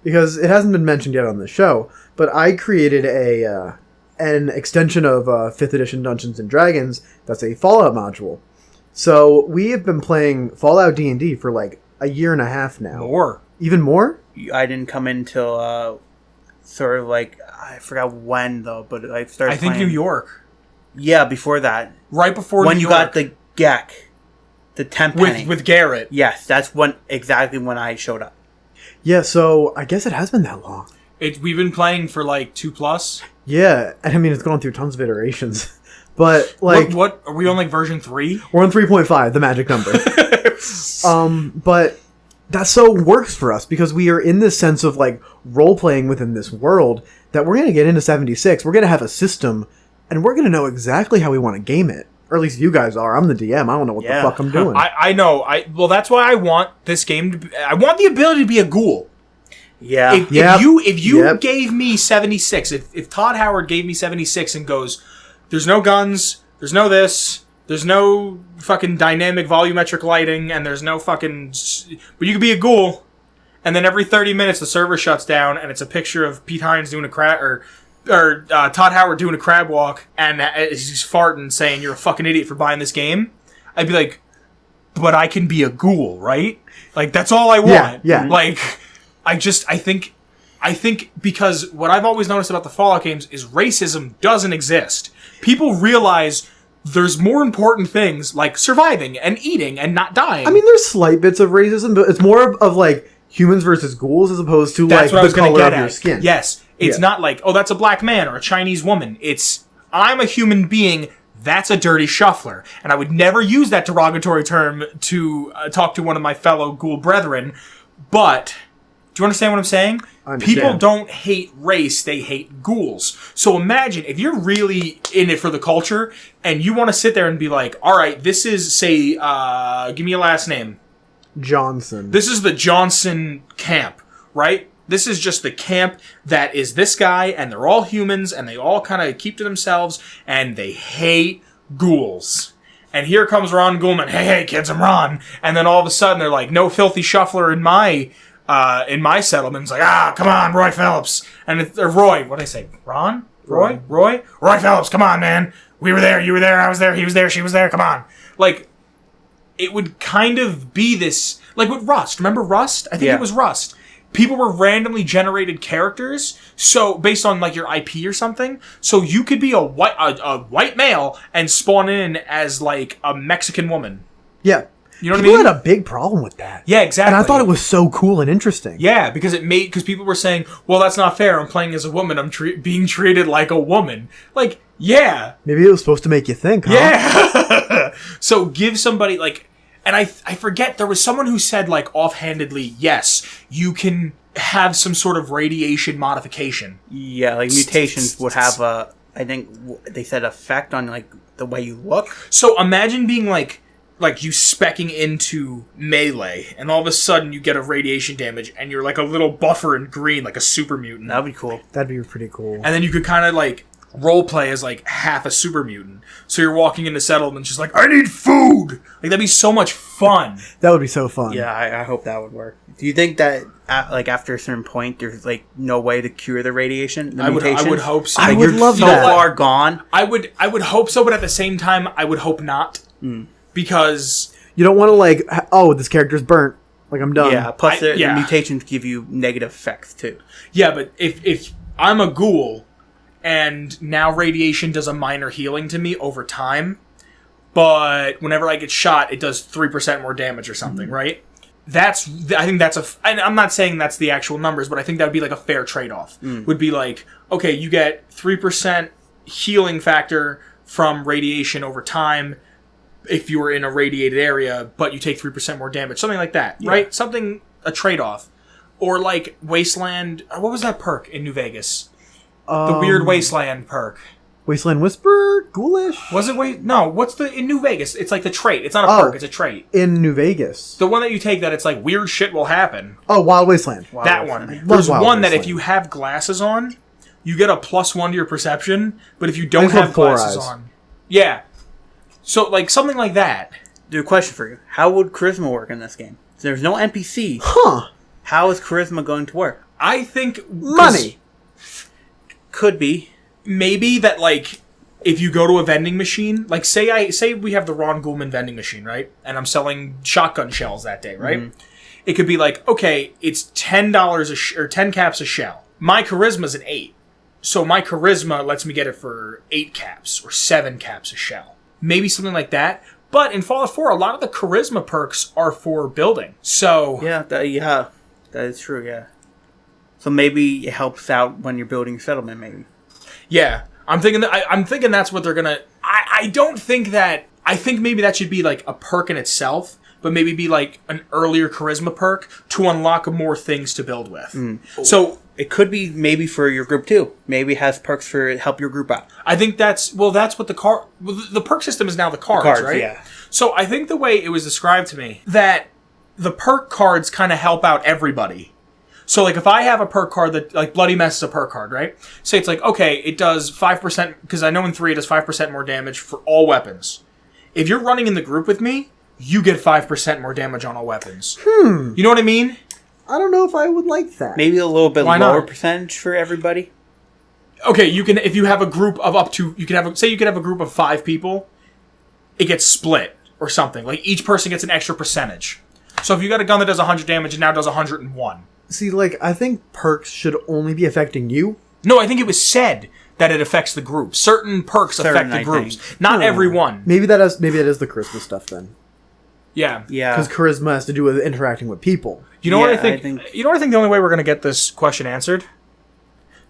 Because it hasn't been mentioned yet on the show, but I created an extension of 5th edition Dungeons & Dragons that's a Fallout module. So we have been playing Fallout D&D for like a year and a half now. More. Even more? I didn't come in till sort of like, I forgot when though, but I started I think playing. New York. Yeah, before that. Right before when New you York. got the Gek, the Tenpenny. with Garrett. Yes, that's exactly when I showed up. Yeah, so I guess it has been that long. We've been playing for like 2+. Yeah, and I mean, it's gone through tons of iterations. But, like... What? Are we on like version 3? We're on 3.5, the magic number. But that so works for us because we are in this sense of, like, role-playing within this world that we're going to get into 76. We're going to have a system, and we're going to know exactly how we want to game it. Or at least you guys are. I'm the DM. I don't know what the fuck I'm doing. I know. Well, that's why I want this game to be... I want the ability to be a ghoul. Yeah. If you gave me 76, if Todd Howard gave me 76 and goes, there's no guns, there's no this, there's no fucking dynamic volumetric lighting, and there's no fucking... But you could be a ghoul, and then every 30 minutes the server shuts down, and it's a picture of Pete Hines doing a Todd Howard doing a crab walk and he's farting saying you're a fucking idiot for buying this game, I'd be like, but I can be a ghoul, right? Like, that's all I want. Yeah. Like, I think because what I've always noticed about the Fallout games is racism doesn't exist. People realize there's more important things like surviving and eating and not dying. I mean, there's slight bits of racism, but it's more of like humans versus ghouls as opposed to that's what I the was gonna color get of your at. skin. Yes. It's not like, oh, that's a black man or a Chinese woman. It's, I'm a human being. That's a dirty shuffler. And I would never use that derogatory term to talk to one of my fellow ghoul brethren. But, do you understand what I'm saying? People don't hate race, they hate ghouls. So imagine, if you're really in it for the culture, and you want to sit there and be like, alright, this is, say, give me a last name. Johnson. This is the Johnson camp, right? This is just the camp that is this guy, and they're all humans, and they all kind of keep to themselves, and they hate ghouls. And here comes Ron Ghoulman. Hey, kids, I'm Ron. And then all of a sudden, they're like, no filthy shuffler in my settlement. It's like, come on, Roy Phillips. And Roy, what'd I say? Ron? Roy? Roy Phillips, come on, man. We were there, you were there, I was there, he was there, she was there, come on. Like, it would kind of be this, like with Rust. Remember Rust? I think it was Rust. People were randomly generated characters, so based on like your IP or something. So you could be a white male and spawn in as like a Mexican woman. Yeah. You know what I mean? mean? People had a big problem with that. Yeah, exactly. And I thought it was so cool and interesting. Yeah, because people were saying, well, that's not fair. I'm playing as a woman. I'm being treated like a woman. Like, yeah. Maybe it was supposed to make you think, huh? Yeah. So give somebody like... And I forget, there was someone who said, like, offhandedly, yes, you can have some sort of radiation modification. Yeah, like mutations would have a, I think they said, effect on, like, the way you look. So imagine being, like you specking into melee, and all of a sudden you get a radiation damage, and you're, like, a little buffer in green, like a super mutant. That would be cool. That'd be pretty cool. And then you could kind of, like... role play as like half a super mutant. So you're walking into settlements just like, I need food! Like, that'd be so much fun. That would be so fun. Yeah, I hope that would work. Do you think that like after a certain point there's like no way to cure the radiation? I would hope so. I Like, would you're love so that. far gone. I would hope so, but at the same time I would hope not. Because You don't want to like, oh, this character's burnt. Like, I'm done. Yeah, plus the yeah. mutations give you negative effects too. yeah, but if I'm a ghoul and now radiation does a minor healing to me over time, but whenever I get shot, it does 3% more damage or something, right? I think and I'm not saying that's the actual numbers, but I think that would be like a fair trade-off. Would be like, okay, you get 3% healing factor from radiation over time if you were in a radiated area, but you take 3% more damage. Something like that, right? Something, a trade-off. Or like Wasteland, what was that perk in New Vegas? The weird Wasteland perk. Wasteland Whisperer? Ghoulish? Was it No, what's in New Vegas? It's like the trait. It's not a perk, it's a trait. In New Vegas. The one that you take that it's like weird shit will happen. Oh, Wild Wasteland. That one. There's one that if you have glasses on, you get a +1 to your perception, but if you don't have glasses on. Yeah. So like something like that. Dude, question for you. How would charisma work in this game? There's no NPC. Huh. How is charisma going to work? I think... Money. Could be. Maybe that, like, if you go to a vending machine, like, say we have the Ron Ghoulman vending machine, right? And I'm selling shotgun shells that day, right? Mm-hmm. It could be like, okay, it's $10 or 10 caps a shell. My charisma's an 8. So my charisma lets me get it for 8 caps or 7 caps a shell. Maybe something like that. But in Fallout 4, a lot of the charisma perks are for building. So... Yeah, that is true, yeah. So maybe it helps out when you're building a settlement, maybe. Yeah, I'm thinking that's what they're gonna. I don't think that. I think maybe that should be like a perk in itself, but maybe be like an earlier charisma perk to unlock more things to build with. So it could be maybe for your group too. Maybe it has perks for help your group out. I think that's what the perk system is now. The cards, right? Yeah. So I think the way it was described to me that the perk cards kind of help out everybody. So, like, if I have a perk card that, like, Bloody Mess is a perk card, right? Say it's like, okay, it does 5%, because I know in 3 it does 5% more damage for all weapons. If you're running in the group with me, you get 5% more damage on all weapons. You know what I mean? I don't know if I would like that. Maybe a little bit Why lower not? percentage for everybody. okay, you can, if you have a group of up to, you can have a group of 5 people, it gets split or something. Like, each person gets an extra percentage. So if you got a gun that does 100 damage and now does 101. See, like, I think perks should only be affecting you. No, I think it was said that it affects the group. Certain perks affect the groups. Not every one. Maybe that is the charisma stuff then. Yeah. Yeah. Because charisma has to do with interacting with people. You know what I Yeah, think? You know what I think the only way we're going to get this question answered?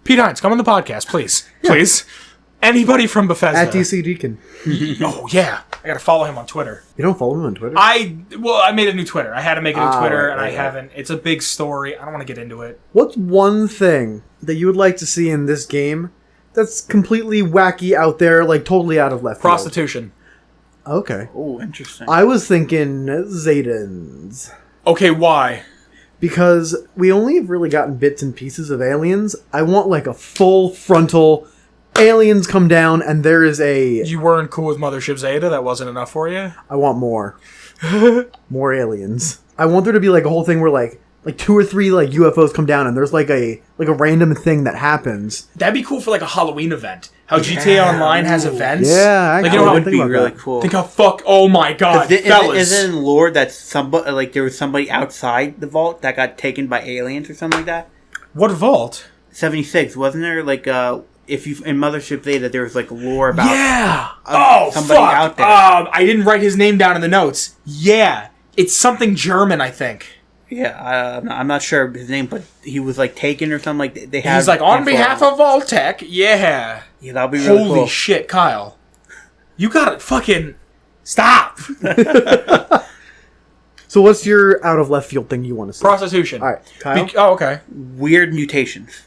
Pete Hines, come on the podcast, please. Please. Anybody from Bethesda. At DC Deacon. Oh, yeah. I got to follow him on Twitter. You don't follow him on Twitter? I made a new Twitter. I had to make a new Twitter, right, and I right. haven't. It's a big story. I don't want to get into it. What's one thing that you would like to see in this game that's completely wacky out there, like totally out of left field? Prostitution. Okay. Oh, interesting. I was thinking Zayden's. Okay, why? Because we only have really gotten bits and pieces of aliens. I want like a full frontal aliens come down and there is a... You weren't cool with Mothership Zeta? That wasn't enough for you? I want more. More aliens. I want there to be like a whole thing where like 2 or 3 like UFOs come down and there's like a random thing that happens. That'd be cool for like a Halloween event. How GTA Online has events. Yeah, Like, you know that how would be about really that. cool. Think how oh my god, fellas. Isn't in lore that somebody, like, there was somebody outside the vault that got taken by aliens or something like that? What vault? 76, wasn't there, like, if you, in Mothership Zeta, there was, like, lore about... Yeah! somebody fuck! out there. I didn't write his name down in the notes. Yeah! It's something German, I think. Yeah, I'm not sure of his name, but he was, like, taken or something, like, they had... He's like, on behalf of Vault-Tec, yeah. Yeah, that'll be really Holy cool. shit, Kyle. You gotta fucking... Stop! So what's your out of left field thing you want to see? Prostitution. All right, Kyle? Oh, okay. Weird mutations.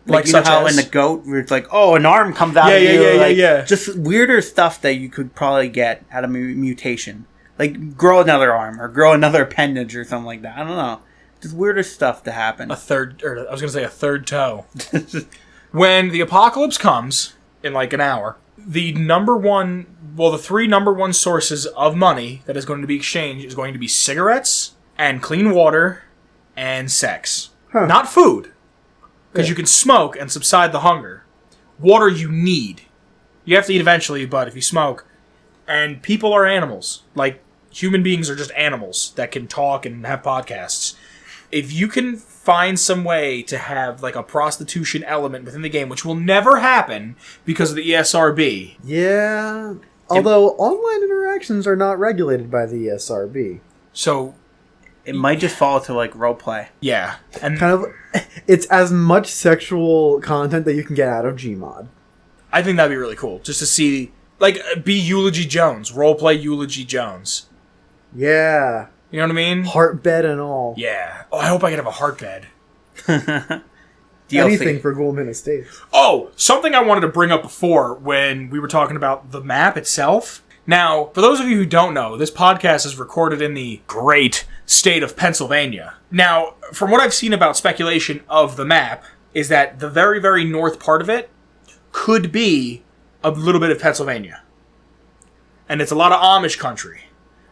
Like you know such how as? in the goat, where it's like, oh, an arm comes out Yeah, of yeah, you. yeah, like, yeah. Just weirder stuff that you could probably get out of mutation. Like, grow another arm, or grow another appendage, or something like that. I don't know. Just weirder stuff to happen. A third toe. When the apocalypse comes, in like an hour, the 3 number one sources of money that is going to be exchanged is going to be cigarettes, and clean water, and sex. Huh. Not food. Because Yeah. you can smoke and subside the hunger. Water you need. You have to eat eventually, but if you smoke... And people are animals. Like, human beings are just animals that can talk and have podcasts. If you can find some way to have, like, a prostitution element within the game, which will never happen because of the ESRB... Yeah. Although online interactions are not regulated by the ESRB. So, It might just fall to, like, roleplay. yeah. And Kind of, it's as much sexual content that you can get out of Gmod. I think that'd be really cool. Just to see... Like, be Eulogy Jones. Roleplay Eulogy Jones. Yeah. You know what I mean? Heart bed and all. Yeah. Oh, I hope I can have a heart bed. DLC. Anything for Goldman Estates. Oh, something I wanted to bring up before when we were talking about the map itself. Now, for those of you who don't know, this podcast is recorded in the great state of Pennsylvania. Now, from what I've seen about speculation of the map, is that the very, very north part of it could be a little bit of Pennsylvania. And it's a lot of Amish country.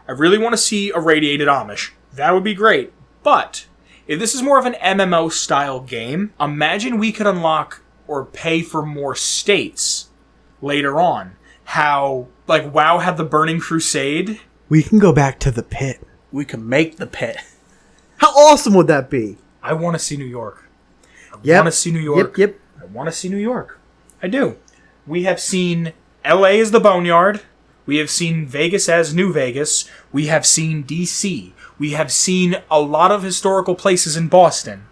I really want to see irradiated Amish. That would be great. But if this is more of an MMO style game, imagine we could unlock or pay for more states later on. How, like, WoW had the Burning Crusade. We can go back to the pit. We can make the pit. How awesome would that be? I want to see New York. I Yep. want to see New York. Yep. I want to see New York. I do. We have seen LA as the Boneyard. We have seen Vegas as New Vegas. We have seen DC. We have seen a lot of historical places in Boston.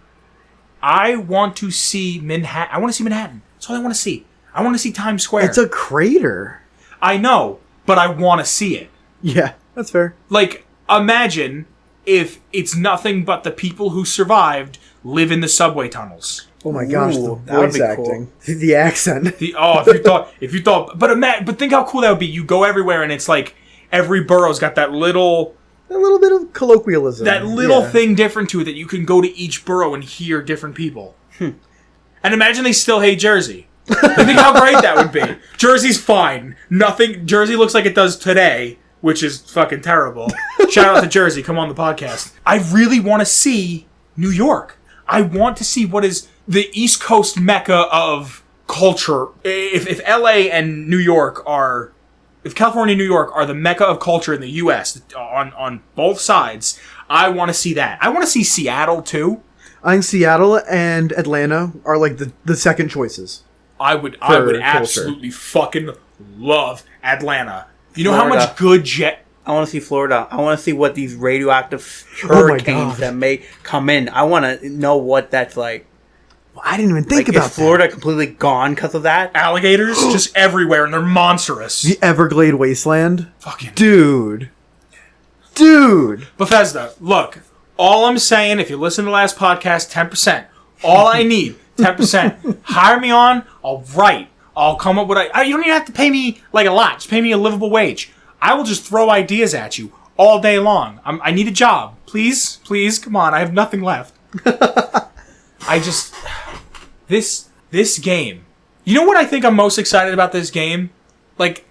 I want to see Manhattan. I want to see Manhattan. That's all I want to see. I want to see Times Square. It's a crater. I know, but I want to see it. Yeah, that's fair. Like, imagine if it's nothing but the people who survived live in the subway tunnels. Oh my gosh, Ooh, the that would voice be acting. The accent. If you thought, but think how cool that would be. You go everywhere and it's like every borough's got that little A little bit of colloquialism. Yeah. thing different to it that you can go to each borough and hear different people. And imagine they still hate Jersey. Think how great that would be. Jersey's fine. Jersey looks like it does today, which is fucking terrible. Shout out to Jersey. Come on the podcast. I really want to see New York. I want to see what is the East Coast mecca of culture, if LA and New York are, if California and New York are the mecca of culture in the U.S. on both sides, I want to see that. I want to see Seattle too. I think Seattle and Atlanta are like the second choices. I would culture. absolutely fucking love Atlanta. You know Florida. how much good jet. I want to see Florida. I want to see what these radioactive Oh my hurricanes God. that may come in. I want to know what that's like. I didn't even think Like, about is Florida completely gone because of that? Alligators just everywhere, and they're monstrous. that. The Everglade Wasteland. Fucking Dude. Bethesda, look, all I'm saying, if you listen to the last podcast, 10%. All I need, 10%. Hire me on, I'll write. I'll come up with you don't even have to pay me like a lot. Just pay me a livable wage. I will just throw ideas at you all day long. I need a job. Please, come on. I have nothing left. This game. You know what I think I'm most excited about this game? Like,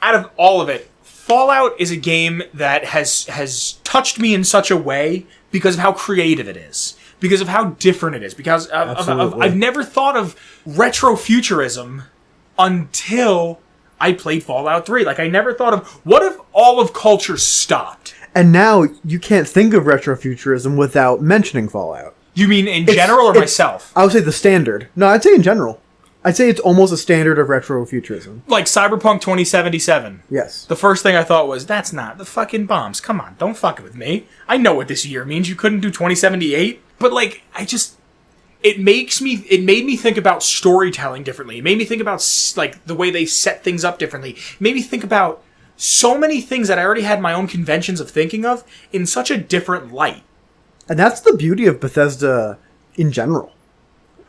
out of all of it, Fallout is a game that has touched me in such a way because of how creative it is, because of how different it is, because of I've never thought of retrofuturism until I played Fallout 3. Like, I never thought of, what if all of culture stopped? And now you can't think of retrofuturism without mentioning Fallout. You mean in general or myself? I would say the standard. No, I'd say in general. I'd say it's almost a standard of retrofuturism. Like Cyberpunk 2077. Yes. The first thing I thought was, that's not the fucking bombs. Come on, don't fuck with me. I know what this year means. You couldn't do 2078. But like, it made me think about storytelling differently. It made me think about like the way they set things up differently. It made me think about so many things that I already had my own conventions of thinking of in such a different light. And that's the beauty of Bethesda in general.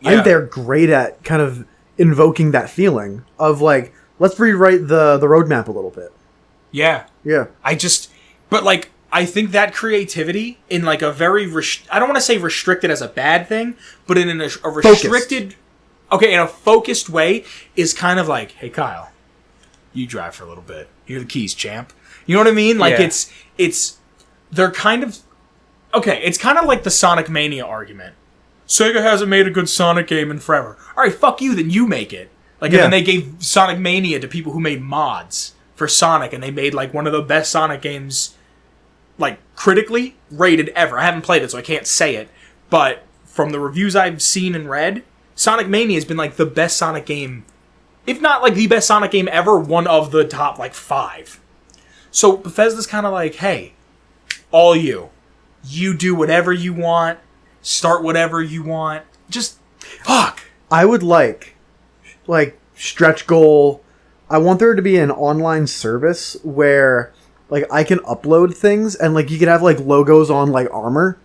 I think they're great at kind of invoking that feeling of like, let's rewrite the roadmap a little bit. Yeah. Yeah. But like, I think that creativity in like a very, I don't want to say restricted as a bad thing, but in a restricted, in a focused way is kind of like, hey Kyle, you drive for a little bit. Here are the keys, champ. You know what I mean? Like they're kind of, it's kind of like the Sonic Mania argument. Sega hasn't made a good Sonic game in forever. Alright, fuck you, then you make it. Like, and then they gave Sonic Mania to people who made mods for Sonic, and they made like one of the best Sonic games, like, critically rated ever. I haven't played it, so I can't say it. But from the reviews I've seen and read, Sonic Mania has been like the best Sonic game, if not like the best Sonic game ever, one of the top like 5. So Bethesda's kind of like, hey, all you do whatever you want, start whatever you want, just fuck. I would like stretch goal. I want there to be an online service where like I can upload things and like you could have like logos on like armor.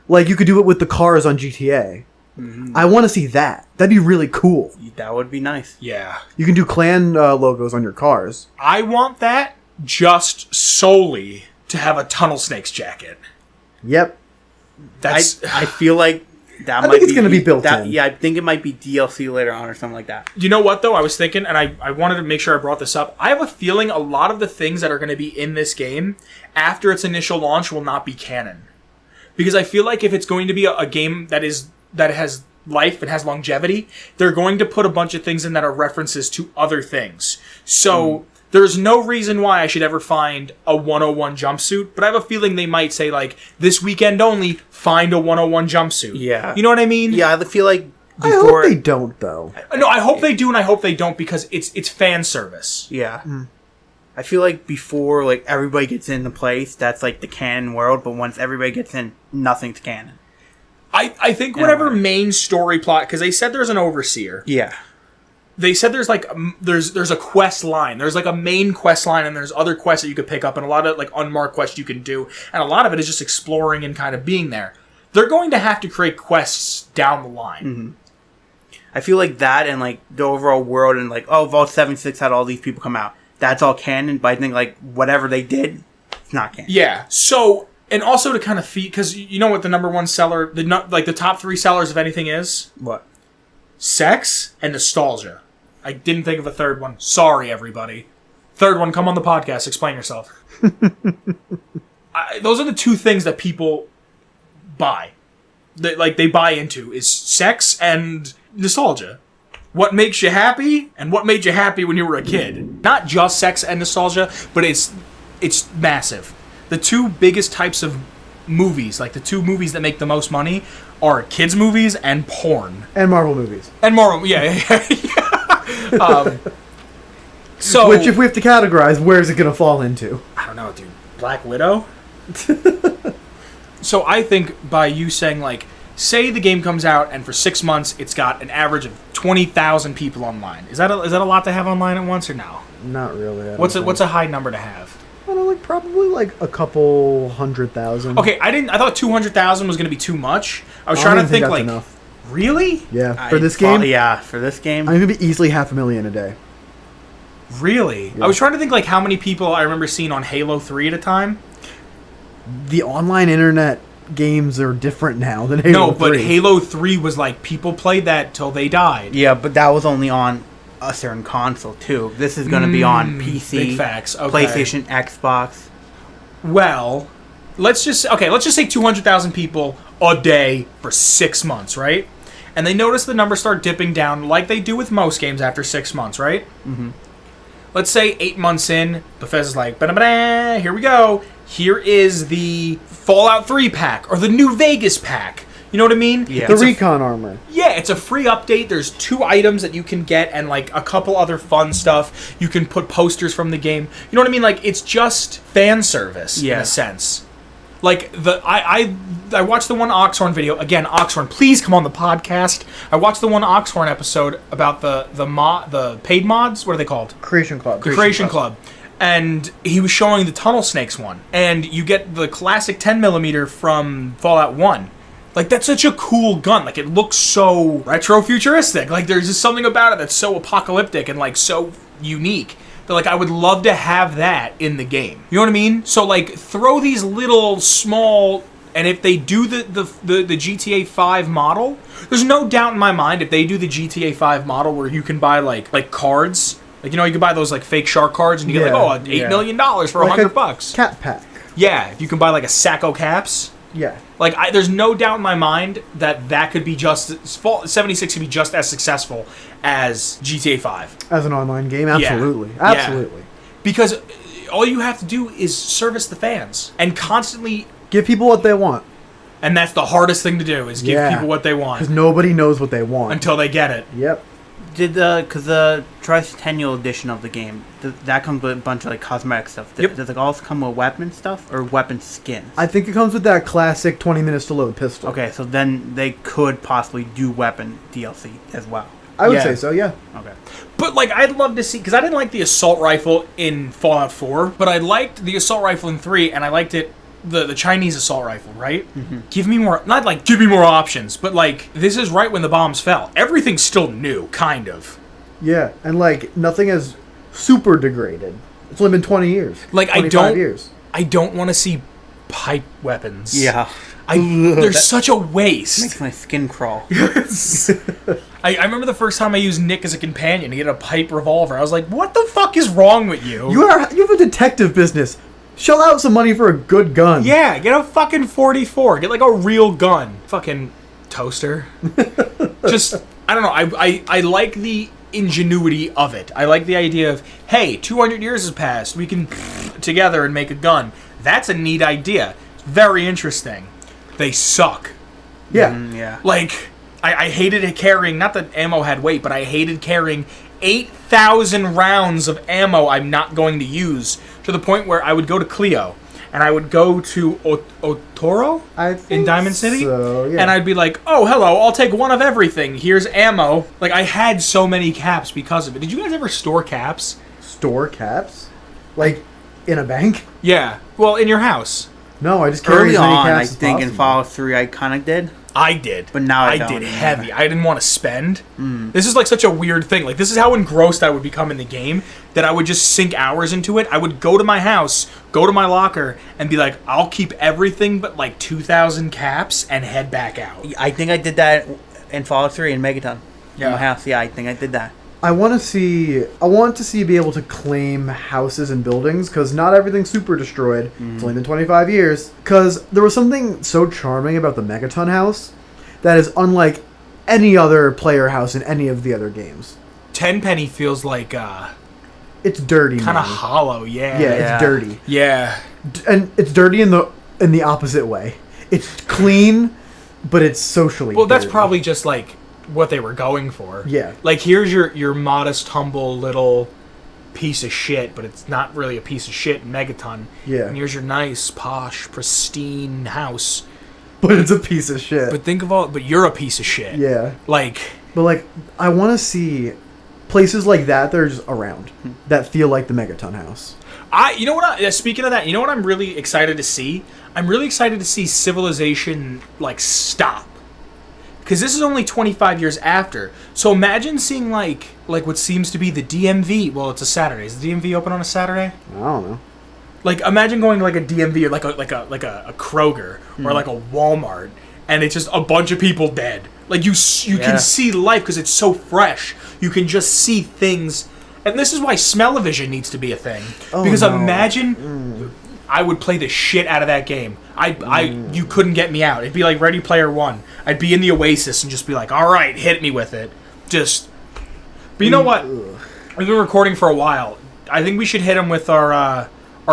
Like you could do it with the cars on GTA. Mm-hmm. I want to see that. That'd be really cool. That would be nice. Yeah. You can do clan logos on your cars. I want that just solely to have a Tunnel Snakes jacket. Yep. That's. I feel like that I might think it's going to be built in. Yeah, I think it might be DLC later on or something like that. You know what, though? I was thinking, and I wanted to make sure I brought this up. I have a feeling a lot of the things that are going to be in this game after its initial launch will not be canon. Because I feel like if it's going to be a game that has life and has longevity, they're going to put a bunch of things in that are references to other things. So there's no reason why I should ever find a 101 jumpsuit, but I have a feeling they might say, like, this weekend only, find a 101 jumpsuit. Yeah. You know what I mean? Yeah, I feel like I hope they don't, though. No, I hope they do, and I hope they don't, because it's fan service. Yeah. I feel like before, like, everybody gets into place, that's, like, the canon world, but once everybody gets in, nothing's canon. I think whatever main story plot, because they said there's an overseer. Yeah. They said there's like there's a quest line. There's like a main quest line, and there's other quests that you could pick up, and a lot of like unmarked quests you can do, and a lot of it is just exploring and kind of being there. They're going to have to create quests down the line. Mm-hmm. I feel like that and like the overall world and like Vault 76 had all these people come out. That's all canon, but I think like whatever they did, it's not canon. Yeah. So and also to kind of feed, because you know what the number one seller, the top 3 sellers of anything is? What? Sex and nostalgia. I didn't think of a third one. Sorry, everybody. Third one, come on the podcast. Explain yourself. Those are the 2 things that people buy. They buy into is sex and nostalgia. what makes you happy and what made you happy when you were a kid. Not just sex and nostalgia, but it's massive. The two biggest types of movies, like the two movies that make the most money, are kids movies and porn. And Marvel movies. And Marvel, yeah. So, which, if we have to categorize, where's it going to fall into? I don't know, dude. Black Widow? So I think by you saying, like, say the game comes out and for 6 months it's got an average of 20,000 people online. Is that a lot to have online at once or no? Not really. What's a high number to have? I don't know, like probably like a couple 100,000. Okay, I thought 200,000 was going to be too much. I was I trying don't to think that's like enough. Really? Yeah, for this game. Yeah, for this game. I'm gonna be easily 500,000 a day. Really? Yeah. I was trying to think like how many people I remember seeing on Halo 3 at a time. The online internet games are different now than Halo 3. No, but Halo 3 was like people played that till they died. Yeah, but that was only on a certain console too. This is going to be on PC, big facts. Okay. PlayStation, Xbox. Well, let's just say 200,000 people a day for 6 months, right? And they notice the numbers start dipping down like they do with most games after 6 months, right? Mm-hmm. Let's say 8 months in, Bethesda's like, ba-da-ba-da, here we go. Here is the Fallout 3 pack or the New Vegas pack. You know what I mean? Yeah. The It's recon armor. Yeah, it's a free update. There's 2 items that you can get and like a couple other fun stuff. You can put posters from the game. You know what I mean? Like it's just fan service in Yeah. a sense. Like I watched the one Oxhorn video. Again, Oxhorn, please come on the podcast. I watched the one Oxhorn episode about the paid mods. What are they called? Creation Club. The Creation Club. And he was showing the Tunnel Snakes one. And you get the classic 10mm from Fallout 1. Like, that's such a cool gun. Like, it looks so retro-futuristic. Like, there's just something about it that's so apocalyptic and, like, so unique. That, like, I would love to have that in the game. You know what I mean? So, like, throw these little small... And if they do the GTA 5 model, there's no doubt in my mind if they do the GTA 5 model where you can buy, like cards... Like, you know, you can buy those, like, fake shark cards, and you get, like, $8 million for like $100. Cat pack. Yeah, you can buy, like, a sack of caps. Yeah. Like, there's no doubt in my mind that could be Fallout 76 could be just as successful as GTA 5. As an online game, absolutely. Yeah. Absolutely. Because all you have to do is service the fans and constantly... Give people what they want. And that's the hardest thing to do, is give people what they want. Because nobody knows what they want. Until they get it. Yep. Because the Tricentennial edition of the game, that comes with a bunch of like cosmetic stuff. Yep. Does it also come with weapon stuff or weapon skins? I think it comes with that classic 20 minutes to load pistol. Okay, so then they could possibly do weapon DLC as well. I would Yeah. say so, yeah. Okay. But, like, I'd love to see... Because I didn't like the assault rifle in Fallout 4, but I liked the assault rifle in 3, and I liked it... The Chinese assault rifle, right? Mm-hmm. Give me more... Not, like, give me more options, but, like, this is right when the bombs fell. Everything's still new, kind of. Yeah, and like nothing has super degraded. It's only been 20 years. Like, 25 years. I don't want to see pipe weapons. Yeah. There's such a waste. Makes my skin crawl. I remember the first time I used Nick as a companion to get a pipe revolver. I was like, what the fuck is wrong with you? You have a detective business. Shell out some money for a good gun. Yeah, get a fucking 44. Get like a real gun. Fucking toaster. Just, I don't know. I like the ingenuity of it. I like the idea of, hey, 200 years has passed. We can together and make a gun. That's a neat idea. Very interesting. They suck. Yeah. Yeah. Like, I hated carrying, not that ammo had weight, but I hated carrying 8,000 rounds of ammo I'm not going to use, to the point where I would go to Clio and I would go to Otoro in Diamond City, so, yeah. and I'd be like, oh, hello, I'll take one of everything. Here's ammo. Like, I had so many caps because of it. Did you guys ever store caps? Store caps? Like, in a bank? Yeah. Well, in your house. No, I just carry Early as many on, caps I as think in possible. Fallout 3 I kind of did. I did. But now I don't did anymore. heavy. I didn't want to spend. This is like such a weird thing. Like, this is how engrossed I would become in the game, that I would just sink hours into it. I would go to my house, go to my locker, and be like, I'll keep everything but like 2,000 caps and head back out. I think I did that in Fallout 3 in Megaton. Yeah. In my house, yeah, I think I did that. I want to see be able to claim houses and buildings, because not everything's super destroyed. It's only been 25 years. Because there was something so charming about the Megaton house that is unlike any other player house in any of the other games. Tenpenny feels like It's dirty, kind of man. hollow. Yeah. Yeah, Yeah. it's dirty. Yeah. And it's dirty in the opposite way. It's clean, but it's socially Well, that's dirty. probably just like what they were going for. Yeah. Like, here's your modest, humble little piece of shit, but it's not really a piece of shit in Megaton. Yeah. And here's your nice, posh, pristine house. But it's a piece of shit. But but you're a piece of shit. Yeah. Like, But like, I want to see places like that. There's around that feel like the Megaton house. you know what? Speaking of that, you know what I'm really excited to see? I'm really excited to see civilization like stop, because this is only 25 years after. So imagine seeing like what seems to be the DMV. Well, it's a Saturday. Is the DMV open on a Saturday? I don't know. Like, imagine going to like a DMV or like a Kroger or like a Walmart, and it's just a bunch of people dead. Like, you can see life because it's so fresh. You can just see things, and this is why smell-o-vision needs to be a thing. Oh, because no. imagine, I would play the shit out of that game. You couldn't get me out. It'd be like Ready Player One. I'd be in the Oasis and just be like, all right, hit me with it. Just. But you know what? We've been recording for a while. I think we should hit them with our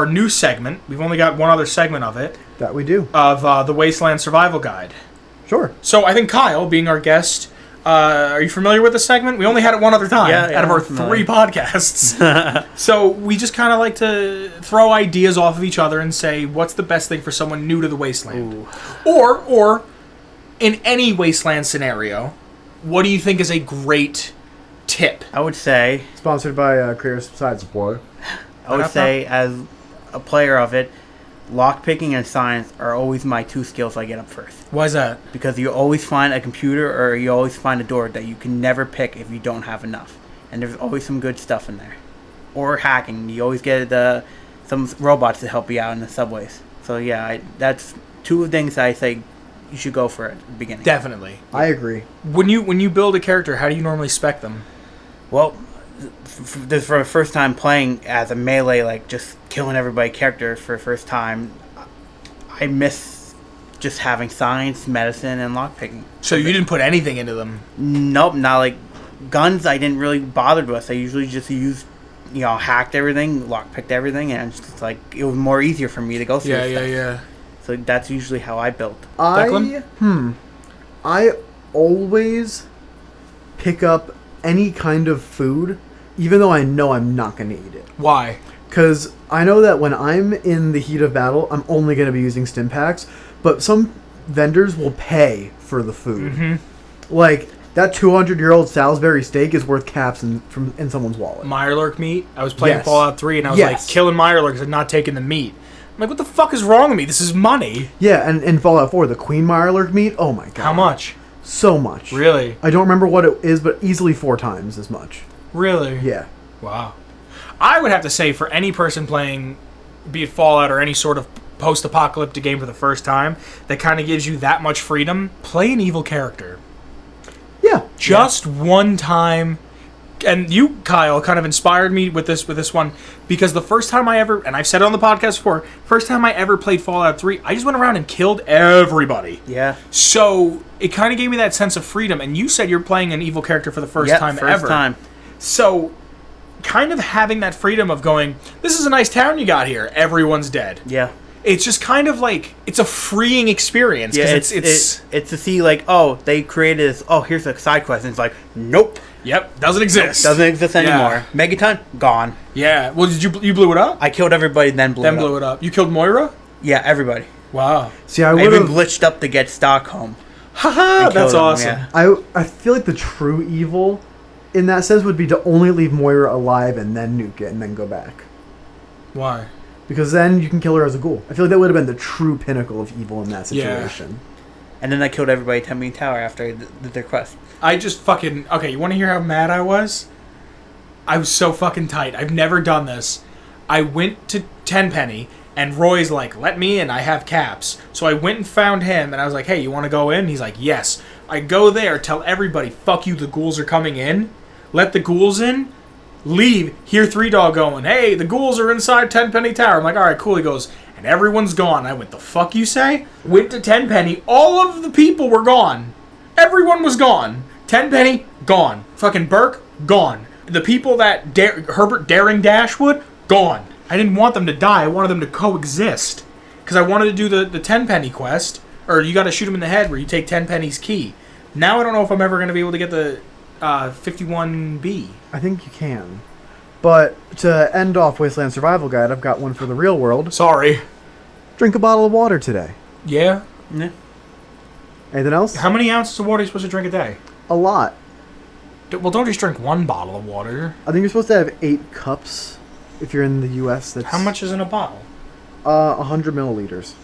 new segment. We've only got one other segment of it. That we do. Of the Wasteland Survival Guide. Sure. So I think Kyle, being our guest, are you familiar with this segment? We only had it one other time Yeah, out of our I'm familiar. 3 podcasts. So we just kind of like to throw ideas off of each other and say, what's the best thing for someone new to the Wasteland? Or in any Wasteland scenario, what do you think is a great tip? I would say, Sponsored by Creative Side Support. as a player of it, lockpicking and science are always my 2 skills I get up first. Why is that? Because you always find a computer or you always find a door that you can never pick if you don't have enough. And there's always some good stuff in there. Or hacking. You always get some robots to help you out in the subways. So yeah, that's 2 things I say you should go for at the beginning. Definitely. I agree. When you build a character, how do you normally spec them? Well, for the first time playing as a melee, like just killing everybody character for the first time, I miss just having science, medicine, and lockpicking. So you didn't put anything into them? Nope, not like guns. I didn't really bother with. I usually just used, hacked everything, lockpicked everything, and it's just like it was more easier for me to go through. Yeah. So that's usually how I built. Declan? I always pick up any kind of food, even though I know I'm not going to eat it. Why? Because I know that when I'm in the heat of battle, I'm only going to be using stim packs, but some vendors will pay for the food. Mm-hmm. Like, that 200-year-old Salisbury steak is worth caps in someone's wallet. Mirelurk meat. I was playing Yes. Fallout 3 and I was like killing Mirelurks and not taking the meat. I'm like, what the fuck is wrong with me? This is money. Yeah, and in Fallout 4, the Queen Mirelurk meat, oh my god. How much? So much. Really? I don't remember what it is, but easily 4 times as much. Really? Yeah. Wow. I would have to say, for any person playing, be it Fallout or any sort of post-apocalyptic game for the first time, that kind of gives you that much freedom, play an evil character. Yeah. Just one time. And you, Kyle, kind of inspired me with this one, because the first time I ever, and I've said it on the podcast before, first time I ever played Fallout 3, I just went around and killed everybody. Yeah. So it kind of gave me that sense of freedom. And you said you're playing an evil character for the first time first ever. time. So kind of having that freedom of going, this is a nice town you got here. Everyone's dead. Yeah. It's just kind of like, it's a freeing experience. Yeah, 'cause it's to see like, oh, they created this. Oh, here's a side quest. And it's like, nope, Yep, doesn't exist. doesn't exist anymore. Megaton gone. Yeah. Well, did you blew it up? I killed everybody, then Blew it up. You killed Moira? Yeah, everybody. Wow. See, I I would even have. glitched up to get Stockholm. Haha, and that's killed them, awesome. yeah. I feel like the true evil, in that sense, would be to only leave Moira alive and then nuke it and then go back. Why? Because then you can kill her as a ghoul. I feel like that would have been the true pinnacle of evil in that Yeah. situation. And then I killed everybody at Tempe Tower after I did their quest. I just fucking... Okay, you want to hear how mad I was? I was so fucking tight. I've never done this. I went to Tenpenny, and Roy's like, let me in, I have caps. So I went and found him, and I was like, hey, you want to go in? He's like, yes. I go there, tell everybody, fuck you, the ghouls are coming in. Let the ghouls in, leave, hear Three Dog going, hey, the ghouls are inside Tenpenny Tower. I'm like, alright, cool. He goes, and everyone's gone. I went, the fuck you say? Went to Tenpenny, all of the people were gone. Everyone was gone. Tenpenny, gone. Fucking Burke, gone. The people that Herbert Daring Dashwood, gone. I didn't want them to die. I wanted them to coexist. Because I wanted to do the Tenpenny quest, or you got to shoot him in the head where you take Tenpenny's key. Now I don't know if I'm ever going to be able to get the 51B. I think you can. But to end off Wasteland Survival Guide, I've got one for the real world. Sorry. Drink a bottle of water today. Yeah? Yeah. Anything else? How many ounces of water are you supposed to drink a day? A lot. Well, don't just drink one bottle of water. I think you're supposed to have 8 cups if you're in the U.S. That's How much is in a bottle? 100 milliliters.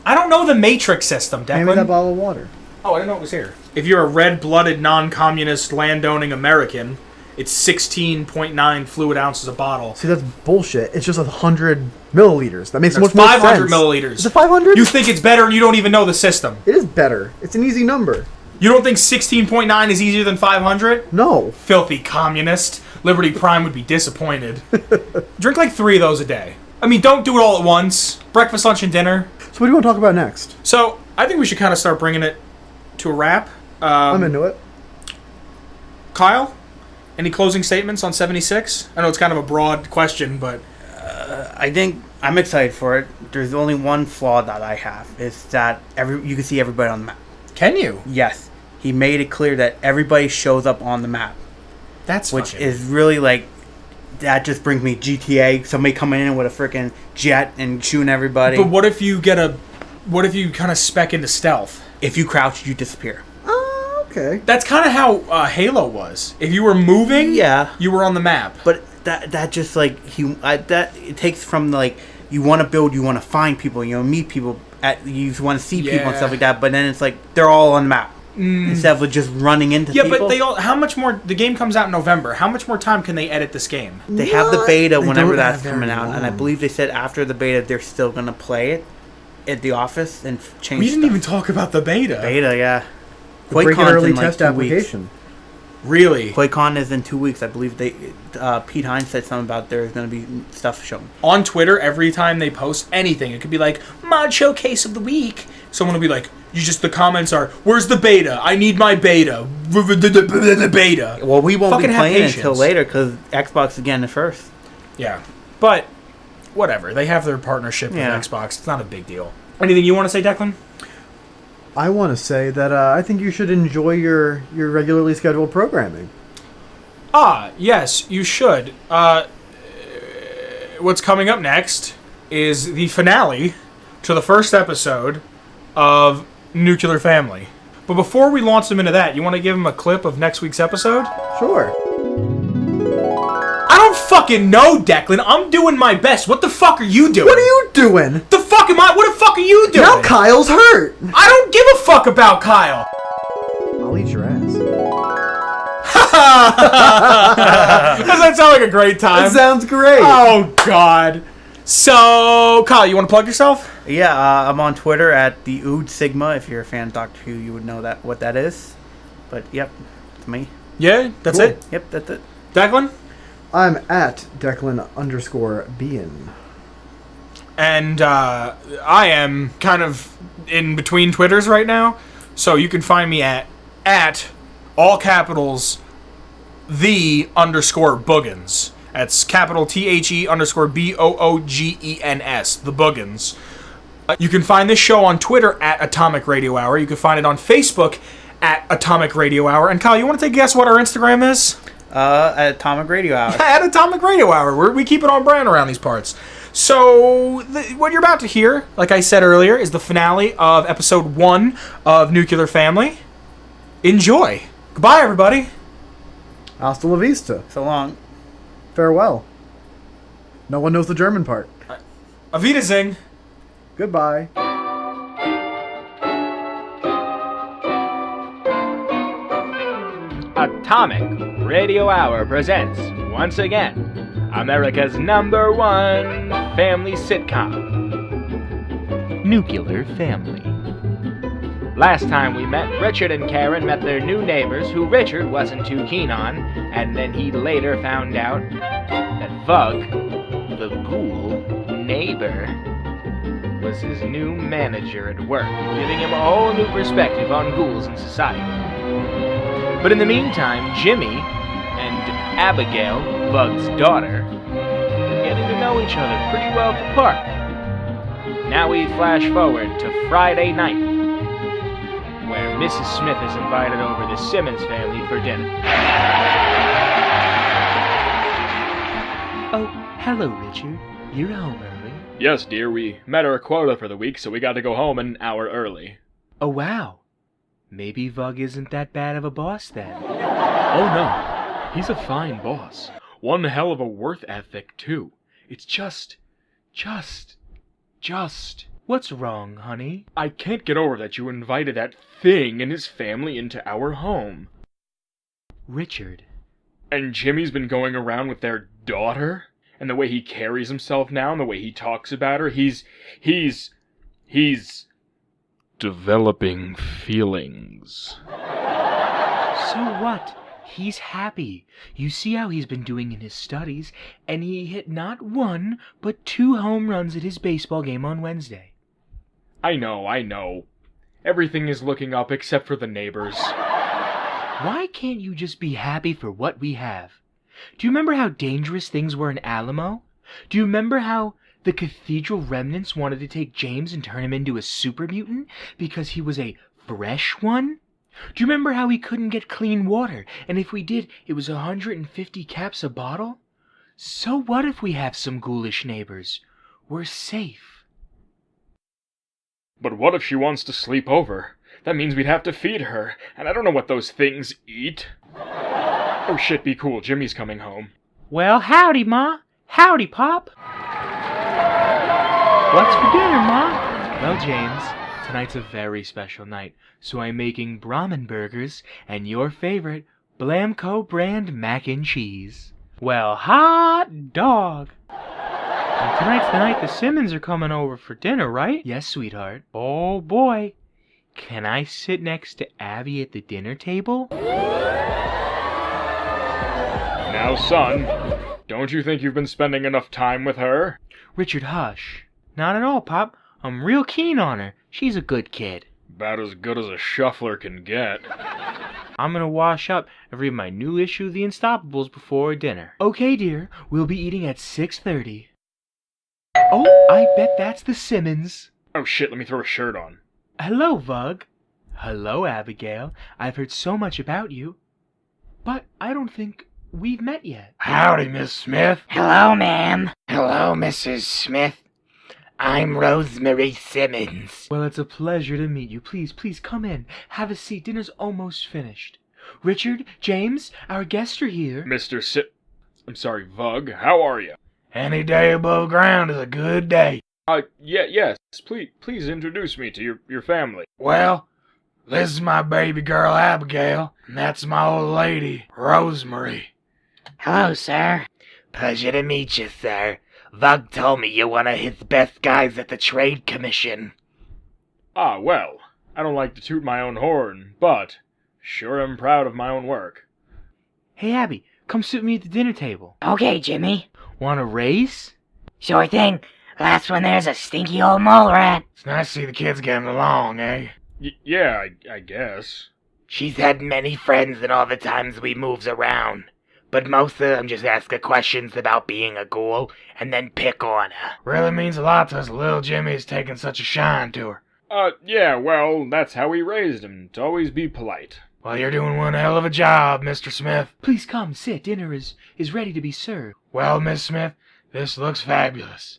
I don't know the matrix system, Hand me that Declan. bottle of water. Oh, I didn't know it was here. If you're a red-blooded, non-communist, land-owning American, it's 16.9 fluid ounces a bottle. See, that's bullshit. It's just 100 milliliters. That makes so That's much more sense. 500 milliliters. Is it 500? You think it's better and you don't even know the system. It is better. It's an easy number. You don't think 16.9 is easier than 500? No. Filthy communist. Liberty Prime would be disappointed. Drink like 3 of those a day. I mean, don't do it all at once. Breakfast, lunch, and dinner. So what do you want to talk about next? So, I think we should kind of start bringing it to a wrap. I'm into it. Kyle, any closing statements on 76? I know it's kind of a broad question, but... I think I'm excited for it. There's only one flaw that I have. Is that you can see everybody on the map. Can you? Yes. He made it clear that everybody shows up on the map. That's which fucking... is really like... That just brings me GTA. Somebody coming in with a freaking jet and shooting everybody. But what if you what if you kind of spec into stealth? If you crouch, you disappear. Oh, okay. That's kind of how Halo was. If you were moving, Yeah. you were on the map. But that just like that it takes from like you want to build, you want to find people, meet people, you want to see people and stuff like that. But then it's like they're all on the map instead of just running into people. Yeah, but they all. How much more? The game comes out in November. How much more time can they edit this game? They have the beta They whenever don't that's have coming very out, and I long. believe they said after the beta they're still gonna play it at the office and change. We didn't stuff. even talk about the beta. Beta, yeah. Break an QuakeCon's early in, like, test 2 weeks. application. Really? QuakeCon is in 2 weeks. I believe Pete Hines said something about there's going to be stuff shown. On Twitter, every time they post anything, it could be like mod showcase of the week. Someone will be like, the comments are, "Where's the beta? I need my beta." The beta. Well, we won't Fucking be have playing it patience. until later because Xbox again is first. Yeah, but whatever. They have their partnership Yeah. with Xbox. It's not a big deal. Anything you want to say, Declan? I want to say that I think you should enjoy your regularly scheduled programming. Yes, you should. What's coming up next is the finale to the first episode of Nuclear Family. But before we launch them into that, you want to give them a clip of next week's episode? Sure. I don't fucking know, Declan. I'm doing my best. What the fuck are you doing? What are you doing? What the fuck are you doing? Now Kyle's hurt. I don't give a fuck about Kyle. I'll eat your ass. Does that sound like a great time? That sounds great. Oh, God. So, Kyle, you want to plug yourself? Yeah, I'm on Twitter at the Ood Sigma. If you're a fan of Doctor Who, you would know what that is. But yep, it's me. Yeah, that's Cool. it. Yep, that's it. Declan? I'm at Declan_Bean. And I am kind of in between Twitters right now. So you can find me at all capitals, _Boogans. That's capital THE_BOOGENS. The Boogans. You can find this show on Twitter at Atomic Radio Hour. You can find it on Facebook at Atomic Radio Hour. And Kyle, you want to take a guess what our Instagram is? At Atomic Radio Hour. At Atomic Radio Hour. We keep it on brand around these parts. So, what you're about to hear, like I said earlier, is the finale of episode 1 of Nuclear Family. Enjoy. Goodbye, everybody. Hasta la vista. So long. Farewell. No one knows the German part. Auf Wiedersehen. Goodbye. Atomic Radio Hour presents, once again, America's #1 family sitcom, Nuclear Family. Last time we met, Richard and Karen met their new neighbors, who Richard wasn't too keen on, and then he later found out that Vug, the ghoul neighbor, was his new manager at work, giving him a whole new perspective on ghouls in society. But in the meantime, Jimmy and Abigail, Bug's daughter, were getting to know each other pretty well at the park. Now we flash forward to Friday night, where Mrs. Smith has invited over the Simmons family for dinner. Oh, hello, Richard. You're home early. Yes, dear, we met our quota for the week, so we got to go home an hour early. Oh, wow. Maybe Vug isn't that bad of a boss then. Oh no, he's a fine boss. One hell of a work ethic, too. It's just... What's wrong, honey? I can't get over that you invited that thing and his family into our home. Richard. And Jimmy's been going around with their daughter? And the way he carries himself now, and the way he talks about her, he's developing feelings. So what? He's happy. You see how he's been doing in his studies, and he hit not 1, but 2 home runs at his baseball game on Wednesday. I know. Everything is looking up except for the neighbors. Why can't you just be happy for what we have? Do you remember how dangerous things were in Alamo? Do you remember how the cathedral remnants wanted to take James and turn him into a super mutant because he was a fresh one? Do you remember how we couldn't get clean water, and if we did, it was 150 caps a bottle? So what if we have some ghoulish neighbors? We're safe. But what if she wants to sleep over? That means we'd have to feed her, and I don't know what those things eat. Oh shit, be cool, Jimmy's coming home. Well, howdy, Ma. Howdy, Pop. What's for dinner, Ma? Well, James, tonight's a very special night, so I'm making Brahmin burgers and your favorite Blamco brand mac and cheese. Well, hot dog. And tonight's the night the Simmons are coming over for dinner, right? Yes, sweetheart. Oh, boy. Can I sit next to Abby at the dinner table? Now, son, don't you think you've been spending enough time with her? Richard, hush. Not at all, Pop. I'm real keen on her. She's a good kid. About as good as a shuffler can get. I'm gonna wash up and read my new issue of The Unstoppables before dinner. Okay, dear. We'll be eating at 6:30. Oh, I bet that's the Simmons. Oh shit, let me throw a shirt on. Hello, Vug. Hello, Abigail. I've heard so much about you. But I don't think we've met yet. Howdy, Miss Smith. Hello, ma'am. Hello, Mrs. Smith. I'm Rosemary Simmons. Well, it's a pleasure to meet you. Please come in. Have a seat. Dinner's almost finished. Richard, James, our guests are here. I'm sorry, Vug, how are you? Any day above ground is a good day. Yes, please introduce me to your family. Well, this is my baby girl, Abigail, and that's my old lady, Rosemary. Hello, sir. Pleasure to meet you, sir. Vug told me you're one of his best guys at the Trade Commission. Ah, well, I don't like to toot my own horn, but sure am proud of my own work. Hey, Abby, come sit with me at the dinner table. Okay, Jimmy. Want a race? Sure thing. Last one there's a stinky old mole rat. It's nice to see the kids getting along, eh? Yeah, I guess. She's had many friends in all the times we moves around. But most of them just ask her questions about being a ghoul and then pick on her. Really means a lot to us little Jimmy's taking such a shine to her. Yeah, well, that's how we raised him, to always be polite. Well, you're doing one hell of a job, Mr. Smith. Please come, sit. Dinner is ready to be served. Well, Miss Smith, this looks fabulous.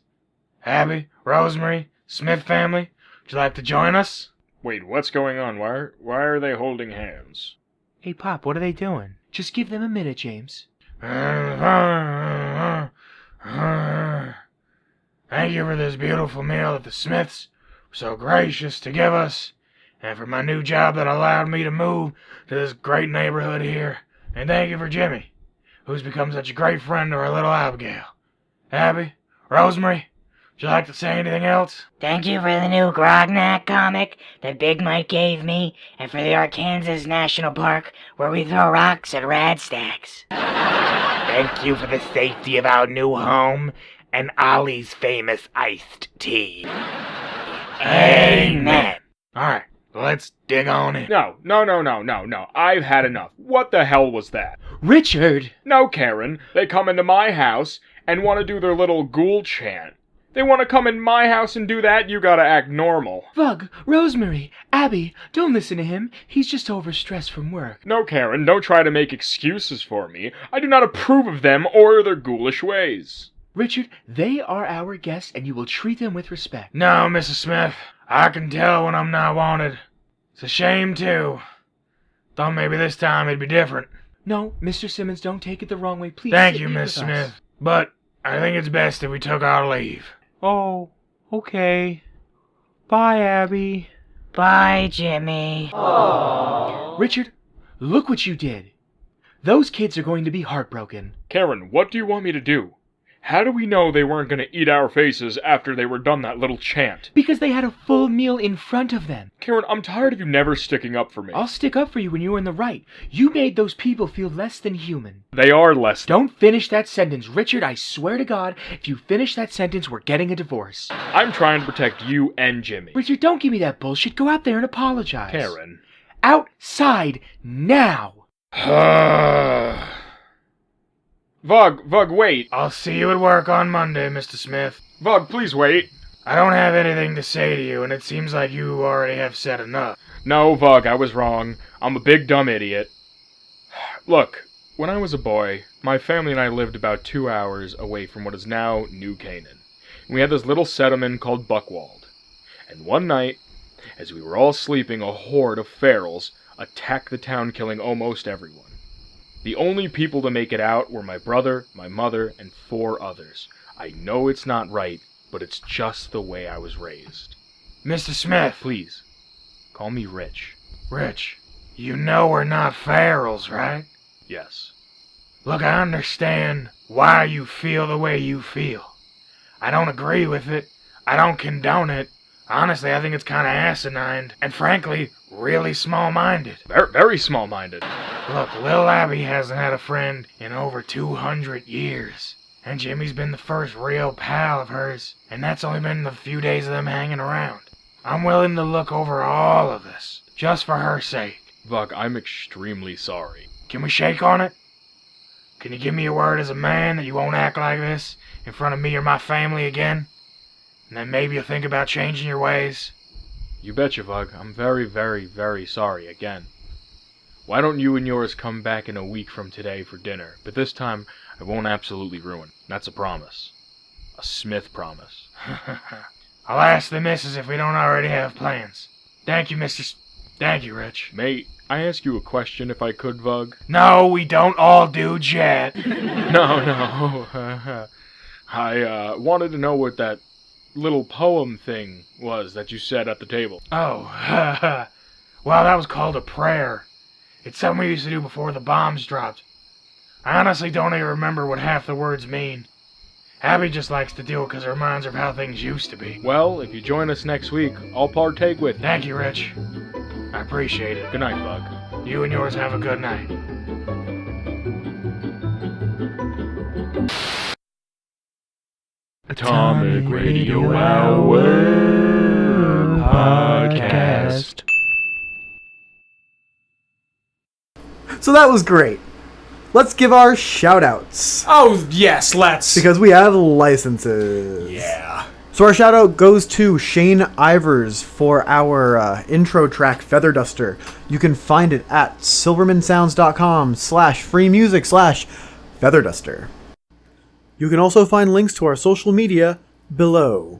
Abby, Rosemary, Smith family, would you like to join us? Wait, what's going on? Why are they holding hands? Hey, Pop, what are they doing? Just give them a minute, James. Thank you for this beautiful meal that the Smiths were so gracious to give us, and for my new job that allowed me to move to this great neighborhood here. And thank you for Jimmy, who's become such a great friend to our little Abigail. Abby, Rosemary, would you like to say anything else? Thank you for the new Grognak comic that Big Mike gave me, and for the Arkansas National Park, where we throw rocks at rad stacks. Thank you for the safety of our new home and Ollie's famous iced tea. Amen. Alright, let's dig on in. No. I've had enough. What the hell was that? Richard! No, Karen. They come into my house and want to do their little ghoul chant. They want to come in my house and do that, you gotta act normal. Vug, Rosemary, Abby, don't listen to him. He's just overstressed from work. No, Karen, don't try to make excuses for me. I do not approve of them or their ghoulish ways. Richard, they are our guests and you will treat them with respect. No, Mrs. Smith. I can tell when I'm not wanted. It's a shame, too. Thought maybe this time it'd be different. No, Mr. Simmons, don't take it the wrong way. Please. Thank sit you, here Miss with Smith. us. But I think it's best if we took our leave. Oh, okay. Bye, Abby. Bye, Jimmy. Richard, look what you did. Those kids are going to be heartbroken. Karen, what do you want me to do? How do we know they weren't going to eat our faces after they were done that little chant? Because they had a full meal in front of them. Karen, I'm tired of you never sticking up for me. I'll stick up for you when you're in the right. You made those people feel less than human. They are less than... Don't finish that sentence, Richard. I swear to God, if you finish that sentence, we're getting a divorce. I'm trying to protect you and Jimmy. Richard, don't give me that bullshit. Go out there and apologize. Karen. Outside, now! Vug, wait. I'll see you at work on Monday, Mr. Smith. Vug, please wait. I don't have anything to say to you, and it seems like you already have said enough. No, Vug, I was wrong. I'm a big dumb idiot. Look, when I was a boy, my family and I lived about 2 hours away from what is now New Canaan. We had this little settlement called Buckwald. And one night, as we were all sleeping, a horde of ferals attacked the town, killing almost everyone. The only people to make it out were my brother, my mother, and 4 others. I know it's not right, but it's just the way I was raised. Mr. Smith. Please, call me Rich. Rich, you know we're not ferals, right? Yes. Look, I understand why you feel the way you feel. I don't agree with it. I don't condone it. Honestly, I think it's kind of asinine, and frankly, really small-minded. Very small-minded. Look, Lil Abby hasn't had a friend in over 200 years. And Jimmy's been the first real pal of hers, and that's only been the few days of them hanging around. I'm willing to look over all of this, just for her sake. Vug, I'm extremely sorry. Can we shake on it? Can you give me your word as a man that you won't act like this in front of me or my family again? And then maybe you'll think about changing your ways? You betcha, Vug. I'm very, very, very sorry again. Why don't you and yours come back in a week from today for dinner? But this time, I won't absolutely ruin. That's a promise. A Smith promise. I'll ask the missus if we don't already have plans. Thank you, Thank you, Rich. May I ask you a question if I could, Vug? No, we don't all do jet. No. I wanted to know what that little poem thing was that you said at the table. Oh, well, that was called a prayer. It's something we used to do before the bombs dropped. I honestly don't even remember what half the words mean. Abby just likes to do it because it reminds her of how things used to be. Well, if you join us next week, I'll partake with you. Thank you, Rich. I appreciate it. Good night, Vug. You and yours have a good night. Atomic Radio Hour Podcast. So that was great. Let's give our shout-outs. Oh, yes, let's. Because we have licenses. Yeah. So our shout-out goes to Shane Ivers for our intro track, Feather Duster. You can find it at silvermansounds.com/freemusic/featherduster. You can also find links to our social media below.